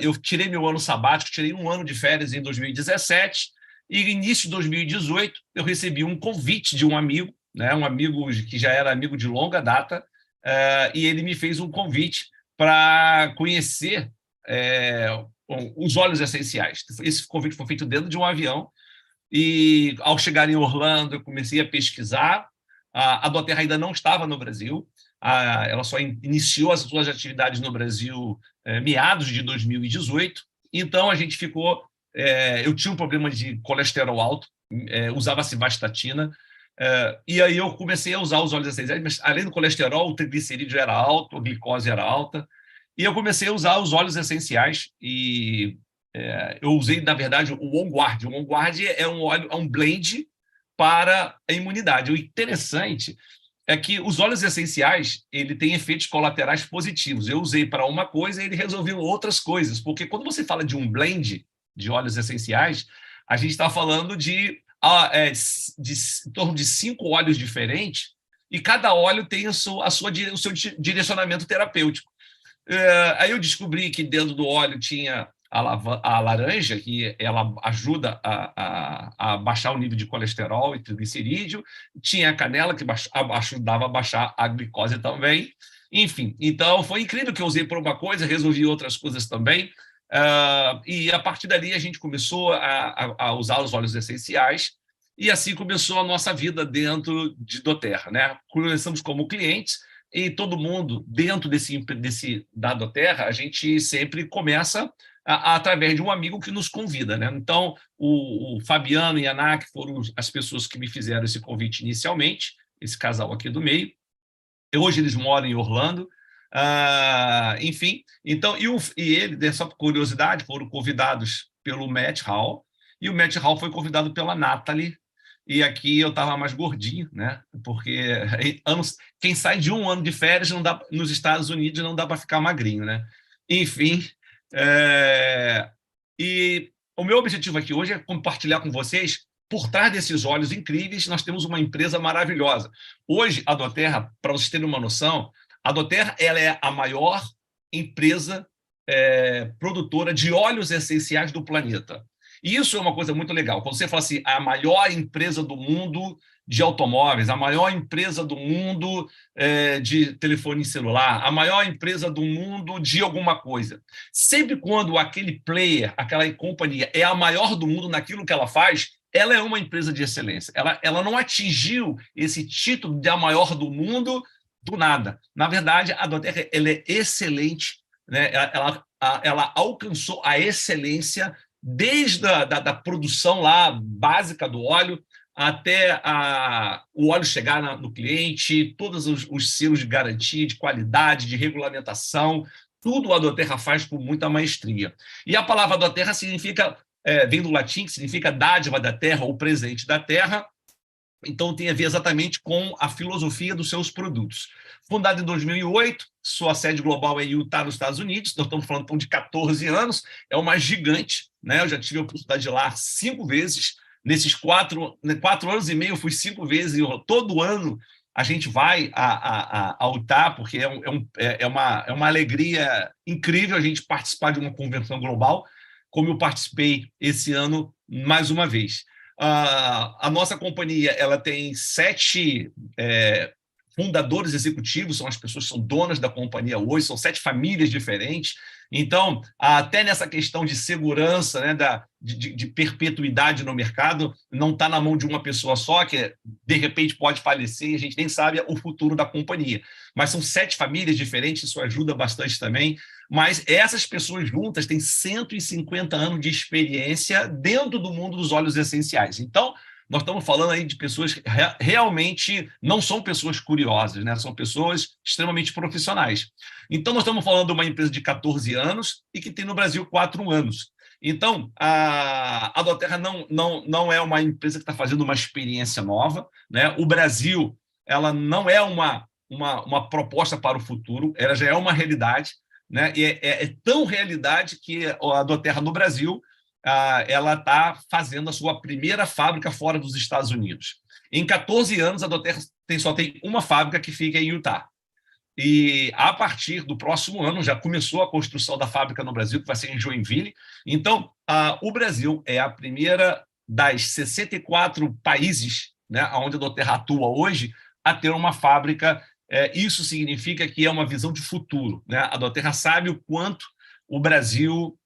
eu tirei meu ano sabático, tirei um ano de férias em 2017, e no início de 2018 eu recebi um convite de um amigo, né, um amigo que já era amigo de longa data, e ele me fez um convite para conhecer os óleos essenciais. Esse convite foi feito dentro de um avião, e ao chegar em Orlando, eu comecei a pesquisar. A doTERRA ainda não estava no Brasil, ela só iniciou as suas atividades no Brasil meados de 2018, então a gente ficou... eu tinha um problema de colesterol alto, usava simvastatina, e aí eu comecei a usar os óleos essenciais, mas além do colesterol, o triglicerídeo era alto, a glicose era alta, e eu comecei a usar os óleos essenciais, e eu usei, na verdade, o On Guard. O On Guard é um óleo, é um blend para a imunidade. O interessante é que os óleos essenciais ele tem efeitos colaterais positivos. Eu usei para uma coisa e ele resolveu outras coisas, porque quando você fala de um blend de óleos essenciais, a gente está falando de em torno de 5 óleos diferentes, e cada óleo tem o seu direcionamento terapêutico. Aí eu descobri que dentro do óleo tinha a laranja, que ela ajuda a baixar o nível de colesterol e triglicerídeo, tinha a canela, que ajudava a baixar a glicose também. Enfim, então foi incrível que eu usei por uma coisa, resolvi outras coisas também, e a partir dali a gente começou a usar os óleos essenciais, e assim começou a nossa vida dentro de doTERRA, né? Começamos como clientes, e todo mundo dentro da doTERRA, a gente sempre começa através de um amigo que nos convida, né? Então, o Fabiano e a Anak foram as pessoas que me fizeram esse convite inicialmente, esse casal aqui do meio. Hoje eles moram em Orlando. Enfim, então, e ele, só por curiosidade, foram convidados pelo Matt Hall, e o Matt Hall foi convidado pela Natalie, e aqui eu estava mais gordinho, né? Porque quem sai de um ano de férias não dá, nos Estados Unidos não dá para ficar magrinho, né? Enfim, e o meu objetivo aqui hoje é compartilhar com vocês, por trás desses óleos incríveis, nós temos uma empresa maravilhosa. Hoje, a doTERRA, para vocês terem uma noção, A doTERRA ela é a maior empresa produtora de óleos essenciais do planeta. E isso é uma coisa muito legal. Quando você fala assim, a maior empresa do mundo de automóveis, a maior empresa do mundo de telefone celular, a maior empresa do mundo de alguma coisa. Sempre quando aquele player, aquela companhia é a maior do mundo naquilo que ela faz, ela é uma empresa de excelência. Ela não atingiu esse título de a maior do mundo do nada. Na verdade, a doTERRA ela é excelente, né? Ela alcançou a excelência desde da produção lá básica do óleo até o óleo chegar no cliente, todos os selos de garantia, de qualidade, de regulamentação, tudo a doTERRA faz com muita maestria. E a palavra doTERRA significa, vem do latim, que significa dádiva da terra ou presente da terra, então tem a ver exatamente com a filosofia dos seus produtos. Fundada em 2008, sua sede global é em Utah, nos Estados Unidos, nós estamos falando de 14 anos, é uma gigante, né? Eu já tive a oportunidade de ir lá 5 vezes, nesses 4 anos e meio eu fui 5 vezes, e todo ano a gente vai a Utah, porque é uma alegria incrível a gente participar de uma convenção global, como eu participei esse ano mais uma vez. A nossa companhia ela tem 7 fundadores executivos, são as pessoas que são donas da companhia hoje, são 7 famílias diferentes. Então, até nessa questão de segurança, né, de perpetuidade no mercado, não está na mão de uma pessoa só, que de repente pode falecer e a gente nem sabe o futuro da companhia. Mas são 7 famílias diferentes, isso ajuda bastante também. Mas essas pessoas juntas têm 150 anos de experiência dentro do mundo dos óleos essenciais. Então, nós estamos falando aí de pessoas que realmente não são pessoas curiosas, né? São pessoas extremamente profissionais. Então, nós estamos falando de uma empresa de 14 anos e que tem no Brasil 4 anos. Então, a doTERRA não é uma empresa que está fazendo uma experiência nova, né? O Brasil ela não é uma proposta para o futuro, ela já é uma realidade, né? E é tão realidade que a doTERRA no Brasil ela está fazendo a sua primeira fábrica fora dos Estados Unidos. Em 14 anos, a doTERRA só tem uma fábrica que fica em Utah. E a partir do próximo ano já começou a construção da fábrica no Brasil, que vai ser em Joinville. Então, o Brasil é a primeira das 64 países, né, onde a doTERRA atua hoje, a ter uma fábrica. Isso significa que é uma visão de futuro, né? A doTERRA sabe o quanto o Brasil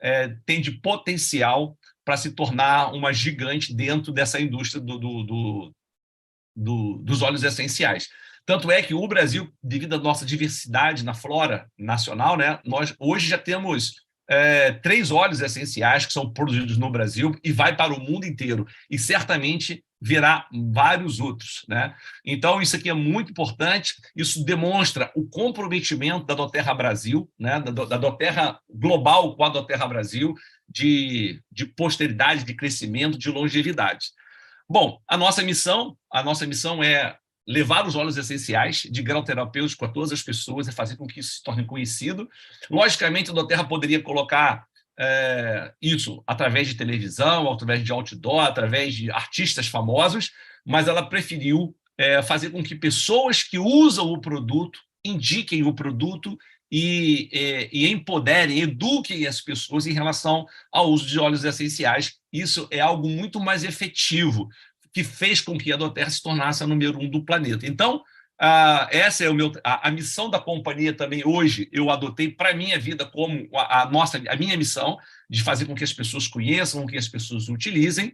tem de potencial para se tornar uma gigante dentro dessa indústria dos óleos essenciais. Tanto é que o Brasil, devido à nossa diversidade na flora nacional, né, nós hoje já temos 3 óleos essenciais que são produzidos no Brasil e vai para o mundo inteiro. E certamente virá vários outros, né? Então, isso aqui é muito importante, isso demonstra o comprometimento da doTERRA Brasil, né? da doTERRA global com a doTERRA Brasil, de posteridade, de crescimento, de longevidade. Bom, a nossa missão é levar os óleos essenciais de grau terapêutico a todas as pessoas e fazer com que isso se torne conhecido. Logicamente, a doTERRA poderia colocar isso através de televisão, através de outdoor, através de artistas famosos, mas ela preferiu fazer com que pessoas que usam o produto indiquem o produto e empoderem, eduquem as pessoas em relação ao uso de óleos essenciais. Isso é algo muito mais efetivo, que fez com que a doTERRA se tornasse a número 1 do planeta. Então, essa é a missão da companhia também hoje, eu adotei para a minha vida como a minha missão de fazer com que as pessoas conheçam, com que as pessoas utilizem.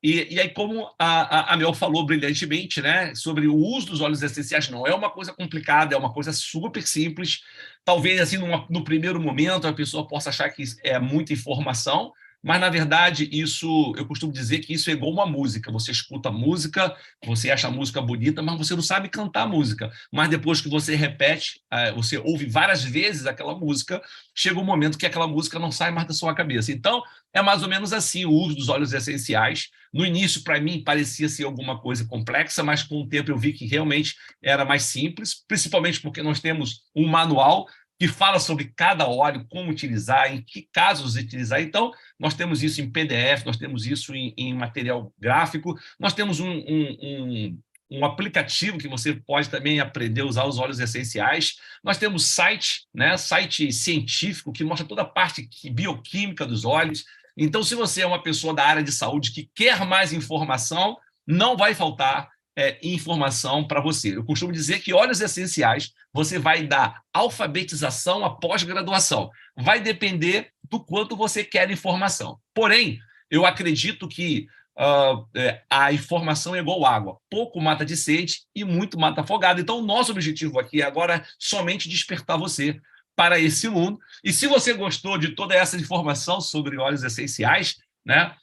E aí, como a Mel falou brilhantemente, né, sobre o uso dos óleos essenciais, não é uma coisa complicada, é uma coisa super simples. Talvez assim, no primeiro momento a pessoa possa achar que é muita informação, mas, na verdade, eu costumo dizer que isso é igual uma música. Você escuta a música, você acha a música bonita, mas você não sabe cantar a música. Mas depois que você repete, você ouve várias vezes aquela música, chega um momento que aquela música não sai mais da sua cabeça. Então, é mais ou menos assim o uso dos óleos essenciais. No início, para mim, parecia ser alguma coisa complexa, mas com o tempo eu vi que realmente era mais simples, principalmente porque nós temos um manual que fala sobre cada óleo, como utilizar, em que casos utilizar. Então, nós temos isso em PDF, nós temos isso em material gráfico, nós temos um aplicativo que você pode também aprender a usar os óleos essenciais. Nós temos site, né, site científico que mostra toda a parte bioquímica dos óleos. Então, se você é uma pessoa da área de saúde que quer mais informação, não vai faltar informação para você. Eu costumo dizer que óleos essenciais você vai dar alfabetização após graduação. Vai depender do quanto você quer informação. Porém, eu acredito que a informação é igual água. Pouco mata de sede e muito mata afogado. Então, o nosso objetivo aqui agora é somente despertar você para esse mundo. E se você gostou de toda essa informação sobre óleos essenciais, né,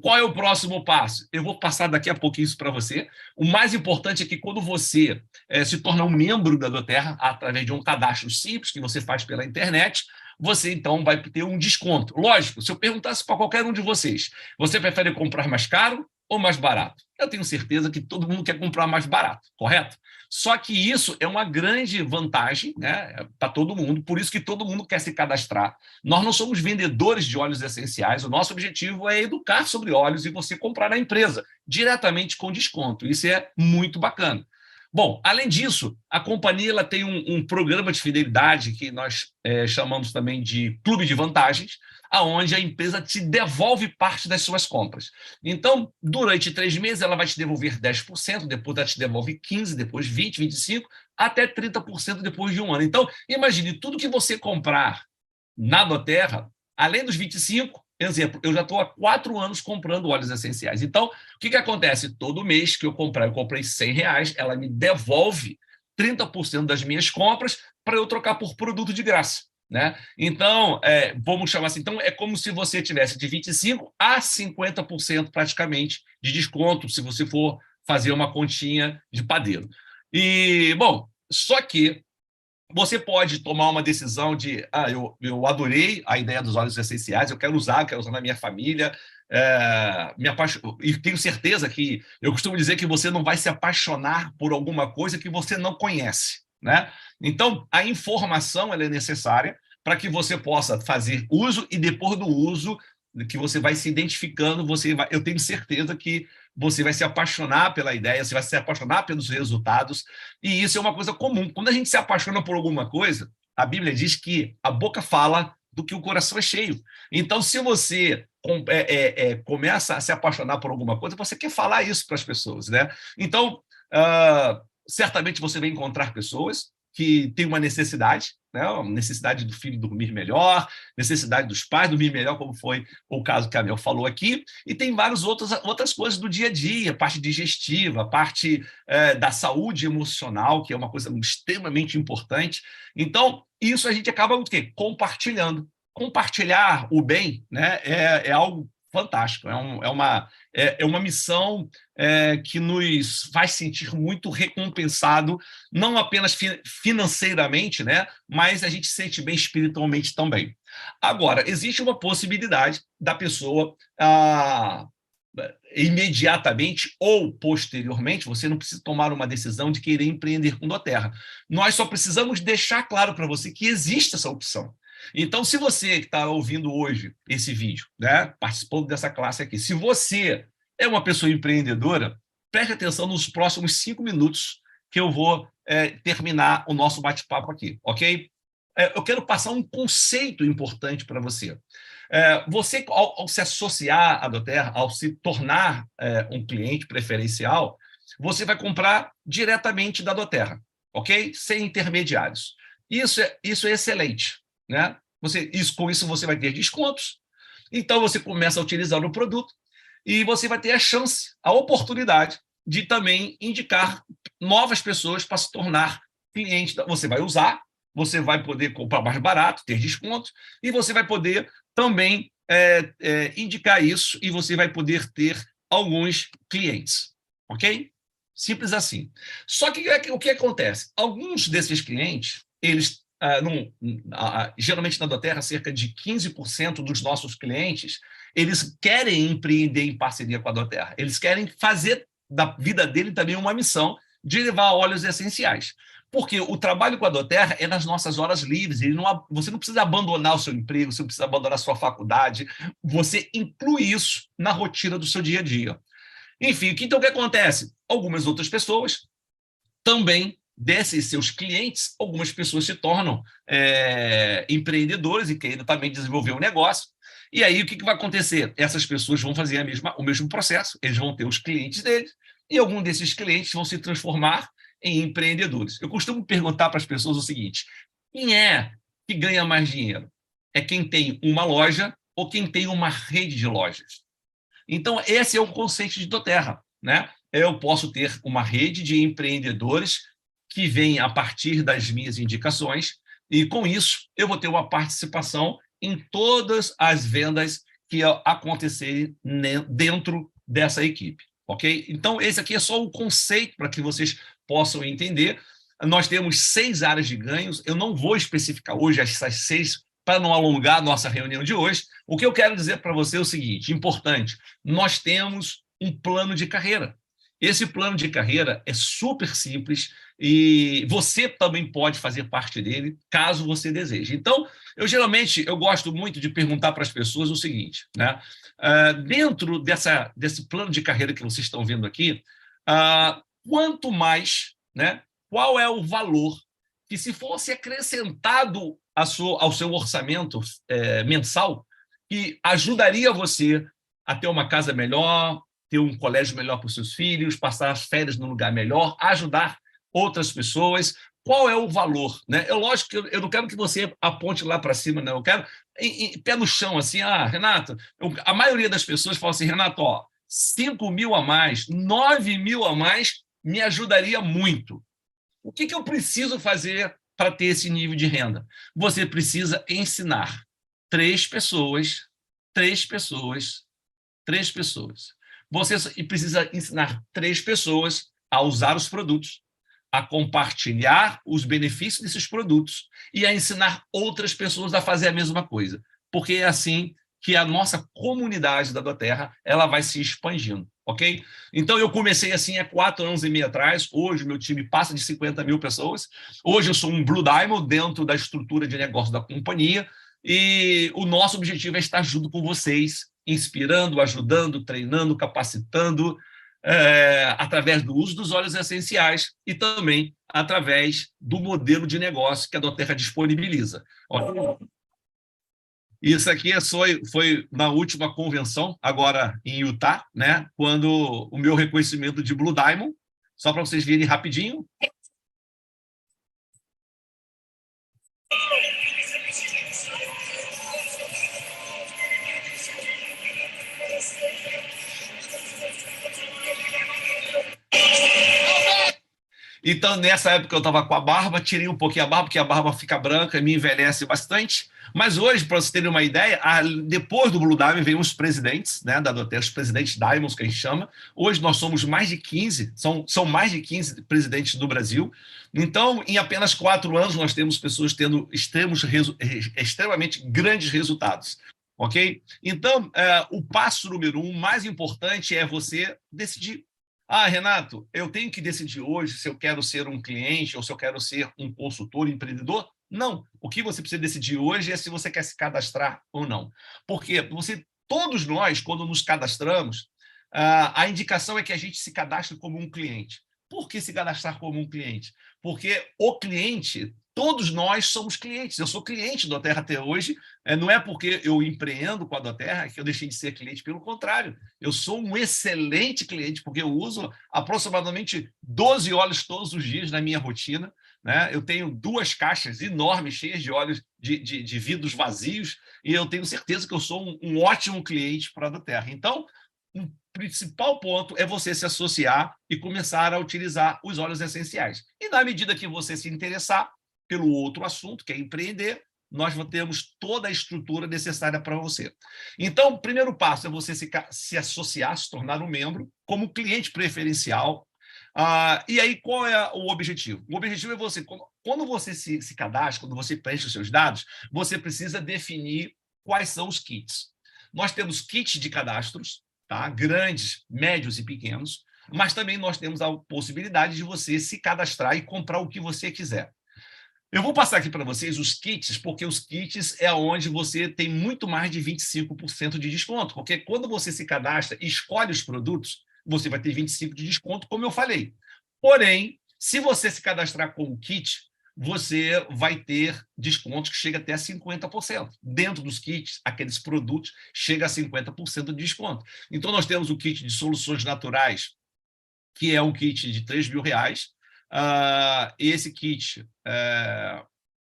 qual é o próximo passo? Eu vou passar daqui a pouquinho isso para você. O mais importante é que quando você se torna um membro da doTERRA, através de um cadastro simples que você faz pela internet, você então vai ter um desconto. Lógico, se eu perguntasse para qualquer um de vocês, você prefere comprar mais caro ou mais barato? Eu tenho certeza que todo mundo quer comprar mais barato, correto? Só que isso é uma grande vantagem, né, para todo mundo, por isso que todo mundo quer se cadastrar. Nós não somos vendedores de óleos essenciais, o nosso objetivo é educar sobre óleos e você comprar na empresa, diretamente com desconto. Isso é muito bacana. Bom, além disso, a companhia ela tem um programa de fidelidade que nós chamamos também de Clube de Vantagens, aonde a empresa te devolve parte das suas compras. Então, durante 3 meses, ela vai te devolver 10%, depois ela te devolve 15%, depois 20%, 25%, até 30% depois de um ano. Então, imagine, tudo que você comprar na doTERRA, além dos 25%, exemplo, eu já estou há 4 anos comprando óleos essenciais. Então, o que acontece? Todo mês que eu comprei R$100, ela me devolve 30% das minhas compras para eu trocar por produto de graça. Né? Então, vamos chamar assim, então é como se você tivesse de 25% a 50% praticamente de desconto, se você for fazer uma continha de padeiro. E, bom, só que você pode tomar uma decisão de eu adorei a ideia dos óleos essenciais, eu quero usar na minha família, e tenho certeza que eu costumo dizer que você não vai se apaixonar por alguma coisa que você não conhece, né? Então, a informação ela é necessária para que você possa fazer uso e depois do uso que você vai se identificando, eu tenho certeza que você vai se apaixonar pela ideia, você vai se apaixonar pelos resultados, e isso é uma coisa comum. Quando a gente se apaixona por alguma coisa, a Bíblia diz que a boca fala do que o coração é cheio. Então, se você começa a se apaixonar por alguma coisa, você quer falar isso para as pessoas, né? Então, certamente você vai encontrar pessoas que têm uma necessidade, né? Uma necessidade do filho dormir melhor, necessidade dos pais dormir melhor, como foi o caso que a Mel falou aqui, e tem várias outras coisas do dia a dia, a parte digestiva, a parte da saúde emocional, que é uma coisa extremamente importante. Então, isso a gente acaba o quê? Compartilhando. Compartilhar o bem, né, é algo fantástico, é uma missão que nos faz sentir muito recompensado, não apenas financeiramente, né, mas a gente se sente bem espiritualmente também. Agora, existe uma possibilidade da pessoa imediatamente ou posteriormente, você não precisa tomar uma decisão de querer empreender com doTERRA. Nós só precisamos deixar claro para você que existe essa opção. Então, se você que está ouvindo hoje esse vídeo, né, participando dessa classe aqui, se você é uma pessoa empreendedora, preste atenção nos próximos 5 minutos que eu vou terminar o nosso bate-papo aqui, ok? Eu quero passar um conceito importante para você. Você, ao se associar à doTERRA, ao se tornar um cliente preferencial, você vai comprar diretamente da doTERRA, ok? Sem intermediários. Isso é excelente. Né? Com isso você vai ter descontos, então você começa a utilizar o produto e você vai ter a chance, a oportunidade de também indicar novas pessoas para se tornar cliente. Você vai usar, você vai poder comprar mais barato, ter desconto, e você vai poder também indicar isso e você vai poder ter alguns clientes, ok? Simples assim. Só que o que acontece? Alguns desses clientes, eles geralmente na doTERRA, cerca de 15% dos nossos clientes, eles querem empreender em parceria com a doTERRA. Eles querem fazer da vida dele também uma missão de levar óleos essenciais. Porque o trabalho com a doTERRA é nas nossas horas livres. Você não precisa abandonar o seu emprego, você não precisa abandonar a sua faculdade. Você inclui isso na rotina do seu dia a dia. Enfim, então o que acontece? Algumas outras pessoas também, desses seus clientes, algumas pessoas se tornam empreendedores e querem também desenvolver um negócio. E aí, o que vai acontecer? Essas pessoas vão fazer o mesmo processo, eles vão ter os clientes deles, e alguns desses clientes vão se transformar em empreendedores. Eu costumo perguntar para as pessoas o seguinte: quem é que ganha mais dinheiro? É quem tem uma loja ou quem tem uma rede de lojas? Então, esse é o conceito de doTERRA, né? Eu posso ter uma rede de empreendedores que vem a partir das minhas indicações, e com isso eu vou ter uma participação em todas as vendas que acontecerem dentro dessa equipe, ok? Então, esse aqui é só o conceito para que vocês possam entender. Nós temos 6 áreas de ganhos, eu não vou especificar hoje essas 6 para não alongar a nossa reunião de hoje. O que eu quero dizer para você é o seguinte, importante: nós temos um plano de carreira. Esse plano de carreira é super simples e você também pode fazer parte dele, caso você deseje. Então, eu gosto muito de perguntar para as pessoas o seguinte, né? Dentro desse plano de carreira que vocês estão vendo aqui, quanto mais, né? Qual é o valor que, se fosse acrescentado ao seu orçamento mensal, que ajudaria você a ter uma casa melhor, ter um colégio melhor para os seus filhos, passar as férias num lugar melhor, ajudar outras pessoas? Qual é o valor? Né? Lógico que eu não quero que você aponte lá para cima, não. Eu quero pé no chão, assim, Renato, a maioria das pessoas fala assim, Renato, 5 mil a mais, 9 mil a mais me ajudaria muito. O que eu preciso fazer para ter esse nível de renda? Você precisa ensinar 3 pessoas. Você precisa ensinar 3 pessoas a usar os produtos, a compartilhar os benefícios desses produtos e a ensinar outras pessoas a fazer a mesma coisa. Porque é assim que a nossa comunidade da doTERRA ela vai se expandindo, ok? Então, eu comecei assim há 4 anos e meio atrás. Hoje, meu time passa de 50 mil pessoas. Hoje, eu sou um Blue Diamond dentro da estrutura de negócio da companhia e o nosso objetivo é estar junto com vocês, inspirando, ajudando, treinando, capacitando, através do uso dos óleos essenciais e também através do modelo de negócio que a doTERRA disponibiliza. Isso aqui foi na última convenção, agora em Utah, né? Quando o meu reconhecimento de Blue Diamond, só para vocês verem rapidinho. Então, nessa época, eu estava com a barba, tirei um pouquinho a barba, porque a barba fica branca e me envelhece bastante. Mas hoje, para vocês terem uma ideia, depois do Blue Diamond vem os presidentes, né, da doTERRA, os presidentes Diamonds, que a gente chama. Hoje nós somos mais de 15, são mais de 15 presidentes do Brasil. Então, em apenas 4 anos, nós temos pessoas tendo extremamente grandes resultados. Ok? Então, o passo número 1 mais importante é você decidir. Renato, eu tenho que decidir hoje se eu quero ser um cliente ou se eu quero ser um consultor, empreendedor? Não. O que você precisa decidir hoje é se você quer se cadastrar ou não. Porque todos nós, quando nos cadastramos, a indicação é que a gente se cadastre como um cliente. Por que se cadastrar como um cliente? Porque o cliente, todos nós somos clientes. Eu sou cliente da doTERRA até hoje. Não é porque eu empreendo com a doTERRA que eu deixei de ser cliente, pelo contrário. Eu sou um excelente cliente, porque eu uso aproximadamente 12 óleos todos os dias na minha rotina. Né? Eu tenho 2 caixas enormes, cheias de óleos de vidros vazios, e eu tenho certeza que eu sou um ótimo cliente para a doTERRA. Então, o principal ponto é você se associar e começar a utilizar os óleos essenciais. E na medida que você se interessar pelo outro assunto, que é empreender, nós temos toda a estrutura necessária para você. Então, o primeiro passo é você se associar, se tornar um membro, como cliente preferencial. E aí, qual é o objetivo? O objetivo é você, quando você se cadastra, quando você preenche os seus dados, você precisa definir quais são os kits. Nós temos kits de cadastros, tá? Grandes, médios e pequenos, mas também nós temos a possibilidade de você se cadastrar e comprar o que você quiser. Eu vou passar aqui para vocês os kits, porque os kits é onde você tem muito mais de 25% de desconto, porque quando você se cadastra e escolhe os produtos, você vai ter 25% de desconto, como eu falei. Porém, se você se cadastrar com o kit, você vai ter descontos que chega até 50%. Dentro dos kits, aqueles produtos, chega a 50% de desconto. Então, nós temos o kit de soluções naturais, que é um kit de R$ 3.000. Esse kit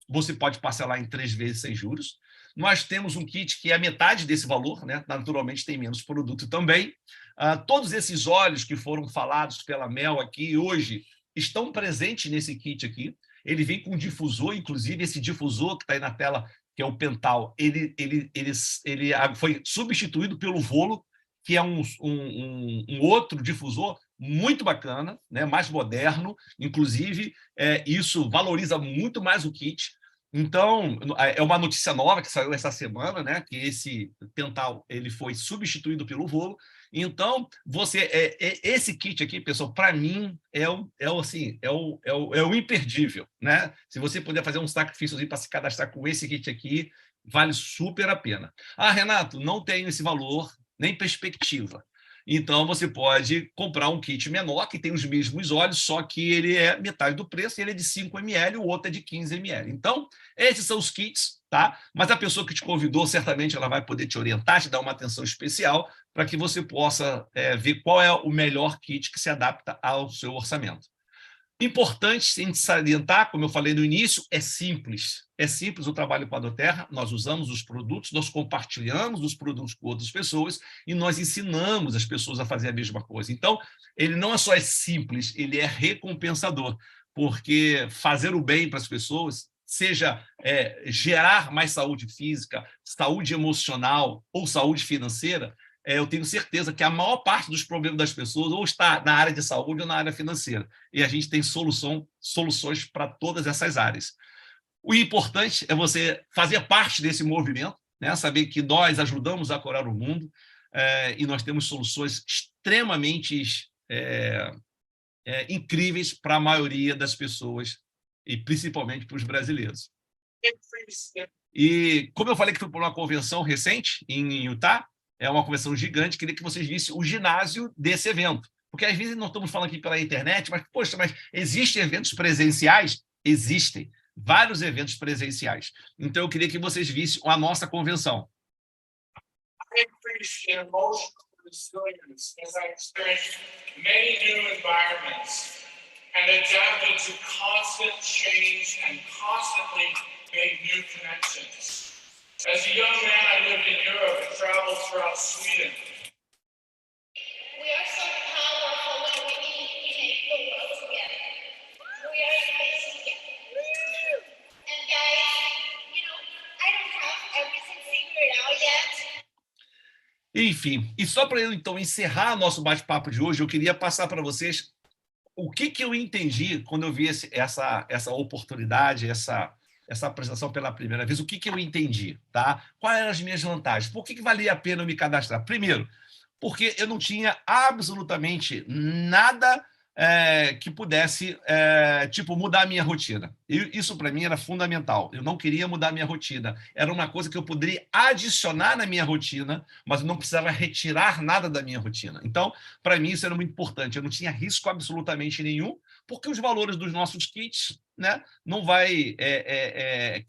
você pode parcelar em 3 vezes sem juros. Nós temos um kit que é a metade desse valor, né? Naturalmente tem menos produto também. Todos esses óleos que foram falados pela Mel aqui hoje estão presentes nesse kit aqui. Ele vem com difusor, inclusive esse difusor que está aí na tela, que é o Pental, ele foi substituído pelo Volo, que é um outro difusor muito bacana, né, mais moderno, inclusive isso valoriza muito mais o kit. Então, é uma notícia nova que saiu essa semana, né, que esse Pental ele foi substituído pelo Volo. Então, esse kit aqui, pessoal, para mim é o imperdível, né? Se você puder fazer um sacrifício para se cadastrar com esse kit aqui, vale super a pena. Renato, não tenho esse valor, nem perspectiva. Então, você pode comprar um kit menor, que tem os mesmos óleos, só que ele é metade do preço, ele é de 5 ml, o outro é de 15 ml. Então, esses são os kits, tá? Mas a pessoa que te convidou, certamente, ela vai poder te orientar, te dar uma atenção especial, para que você possa ver qual é o melhor kit que se adapta ao seu orçamento. Importante a gente salientar, como eu falei no início, é simples. É simples o trabalho com a Doterra, nós usamos os produtos, nós compartilhamos os produtos com outras pessoas e nós ensinamos as pessoas a fazer a mesma coisa. Então, ele não é só simples, ele é recompensador, porque fazer o bem para as pessoas, seja gerar mais saúde física, saúde emocional ou saúde financeira, eu tenho certeza que a maior parte dos problemas das pessoas ou está na área de saúde ou na área financeira. E a gente tem soluções para todas essas áreas. O importante é você fazer parte desse movimento, né? Saber que nós ajudamos a curar o mundo e nós temos soluções extremamente incríveis para a maioria das pessoas e principalmente para os brasileiros. E como eu falei que fui para uma convenção recente em Utah, é uma convenção gigante, queria que vocês vissem o ginásio desse evento. Porque às vezes nós estamos falando aqui pela internet, mas, poxa, mas existem eventos presenciais? Existem. Vários eventos presenciais. Então, eu queria que vocês vissem a nossa convenção. I increased in emotional resilience as I experienced many new environments and adapted to constant change and constantly made new connections. As a young man, I lived in Europe and traveled throughout Sweden. We are so powerful when we make the world together. We are amazing together. And guys, I don't have everything figured out yet. Enfim, e só para eu então encerrar nosso bate-papo de hoje, eu queria passar para vocês o que eu entendi quando eu vi essa oportunidade, essa apresentação pela primeira vez, o que eu entendi, tá? Quais eram as minhas vantagens? Por que valia a pena eu me cadastrar? Primeiro, porque eu não tinha absolutamente nada que pudesse, mudar a minha rotina. Isso, para mim, era fundamental. Eu não queria mudar a minha rotina. Era uma coisa que eu poderia adicionar na minha rotina, mas eu não precisava retirar nada da minha rotina. Então, para mim, isso era muito importante. Eu não tinha risco absolutamente nenhum, porque os valores dos nossos kits, né, não vai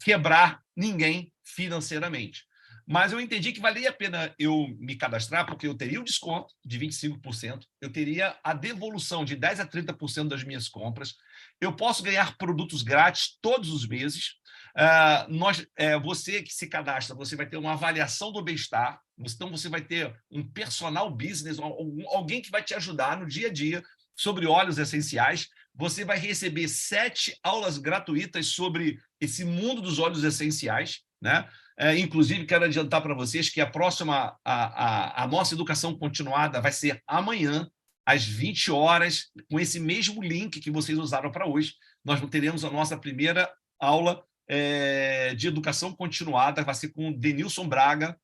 quebrar ninguém financeiramente. Mas eu entendi que valia a pena eu me cadastrar, porque eu teria o desconto de 25%, eu teria a devolução de 10% a 30% das minhas compras, eu posso ganhar produtos grátis todos os meses. Você que se cadastra, você vai ter uma avaliação do bem-estar, então você vai ter um personal business, alguém que vai te ajudar no dia a dia sobre óleos essenciais. Você vai receber 7 aulas gratuitas sobre esse mundo dos óleos essenciais, né? Inclusive, quero adiantar para vocês que a nossa educação continuada vai ser amanhã, às 20 horas, com esse mesmo link que vocês usaram para hoje. Nós teremos a nossa primeira aula de educação continuada, vai ser com o Denilson Braga,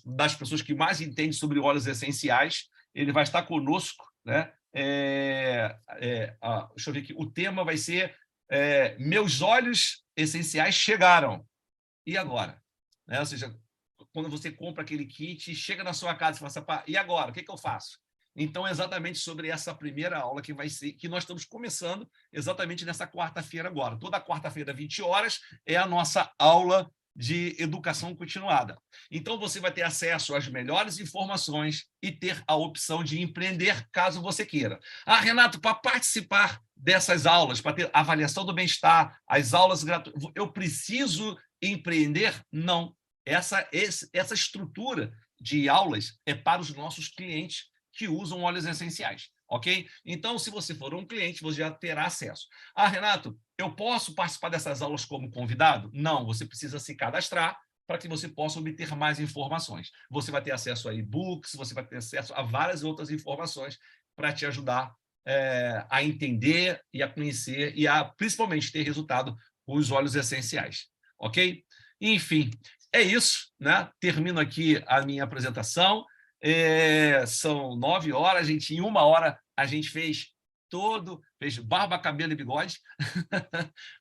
das pessoas que mais entende sobre óleos essenciais. Ele vai estar conosco, né? Deixa eu ver aqui. O tema vai ser Meus óleos essenciais chegaram. E agora? Ou seja, quando você compra aquele kit, chega na sua casa e fala assim, e agora? O que eu faço? Então, é exatamente sobre essa primeira aula que vai ser, que nós estamos começando exatamente nessa quarta-feira agora. Toda quarta-feira, 20 horas, é a nossa aula de educação continuada. Então, você vai ter acesso às melhores informações e ter a opção de empreender, caso você queira. Renato, para participar dessas aulas, para ter avaliação do bem-estar, as aulas gratuitas, eu preciso empreender? Não. Essa estrutura de aulas é para os nossos clientes que usam óleos essenciais, ok? Então, se você for um cliente, você já terá acesso. Renato, eu posso participar dessas aulas como convidado? Não, você precisa se cadastrar para que você possa obter mais informações. Você vai ter acesso a e-books, você vai ter acesso a várias outras informações para te ajudar a entender e a conhecer e a, principalmente, ter resultado com os óleos essenciais, ok? Enfim, é isso, né? Termino aqui a minha apresentação. São 9 horas, em 1 hora a gente fez barba, cabelo e bigode,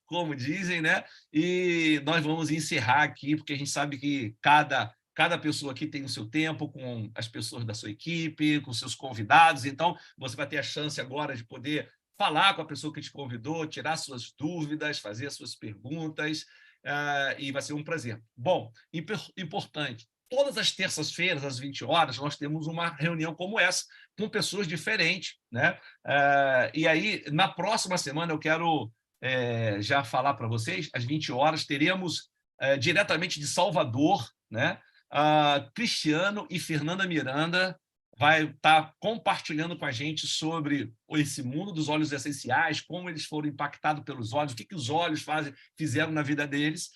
como dizem, né? E nós vamos encerrar aqui, porque a gente sabe que cada pessoa aqui tem o seu tempo com as pessoas da sua equipe, com seus convidados, então você vai ter a chance agora de poder falar com a pessoa que te convidou, tirar suas dúvidas, fazer suas perguntas, e vai ser um prazer. Bom, importante, todas as terças-feiras, às 20 horas, nós temos uma reunião como essa, com pessoas diferentes, né? E aí, na próxima semana, eu quero já falar para vocês, às 20 horas, teremos diretamente de Salvador, né? Cristiano e Fernanda Miranda vai estar compartilhando com a gente sobre esse mundo dos óleos essenciais, como eles foram impactados pelos óleos, o que os óleos fizeram na vida deles.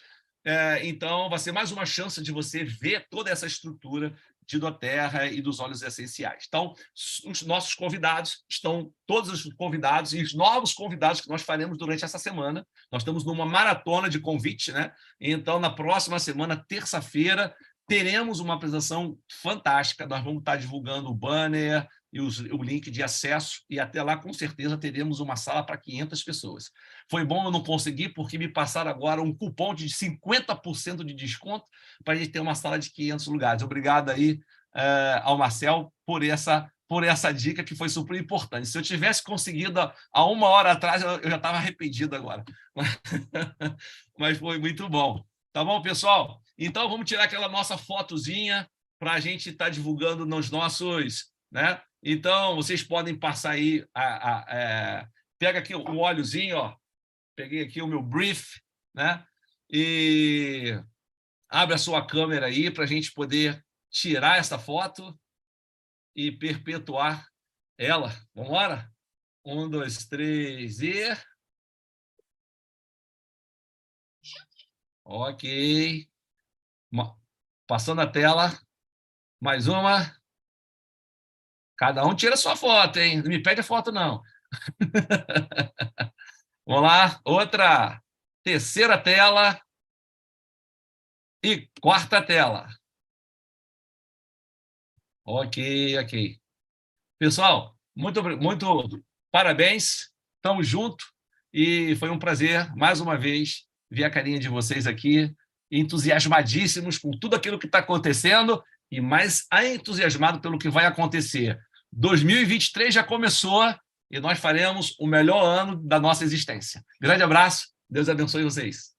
Então, vai ser mais uma chance de você ver toda essa estrutura de doTERRA e dos óleos essenciais. Então, os nossos convidados estão, todos os convidados e os novos convidados que nós faremos durante essa semana. Nós estamos numa maratona de convite, né? Então, na próxima semana, terça-feira, teremos uma apresentação fantástica. Nós vamos estar divulgando o banner e o link de acesso, e até lá, com certeza, teremos uma sala para 500 pessoas. Foi bom eu não conseguir, porque me passaram agora um cupom de 50% de desconto para a gente ter uma sala de 500 lugares. Obrigado aí ao Marcel por essa dica, que foi super importante. Se eu tivesse conseguido há 1 hora atrás, eu já estava arrependido agora. Mas foi muito bom. Tá bom, pessoal? Então, vamos tirar aquela nossa fotozinha para a gente estar divulgando nos nossos... né? Então, vocês podem passar aí... pega aqui o óleozinho, ó. Peguei aqui o meu brief, né? E abre a sua câmera aí para a gente poder tirar essa foto e perpetuar ela. Vamos embora? 1, 2, 3 e... Ok. Passando a tela. Mais uma. Cada um tira a sua foto, hein? Não me pede a foto, não. Vamos lá. Outra. Terceira tela. E quarta tela. Ok, ok. Pessoal, muito parabéns. Estamos juntos. E foi um prazer, mais uma vez, ver a carinha de vocês aqui, entusiasmadíssimos com tudo aquilo que está acontecendo e mais entusiasmado pelo que vai acontecer. 2023 já começou e nós faremos o melhor ano da nossa existência. Grande abraço, Deus abençoe vocês.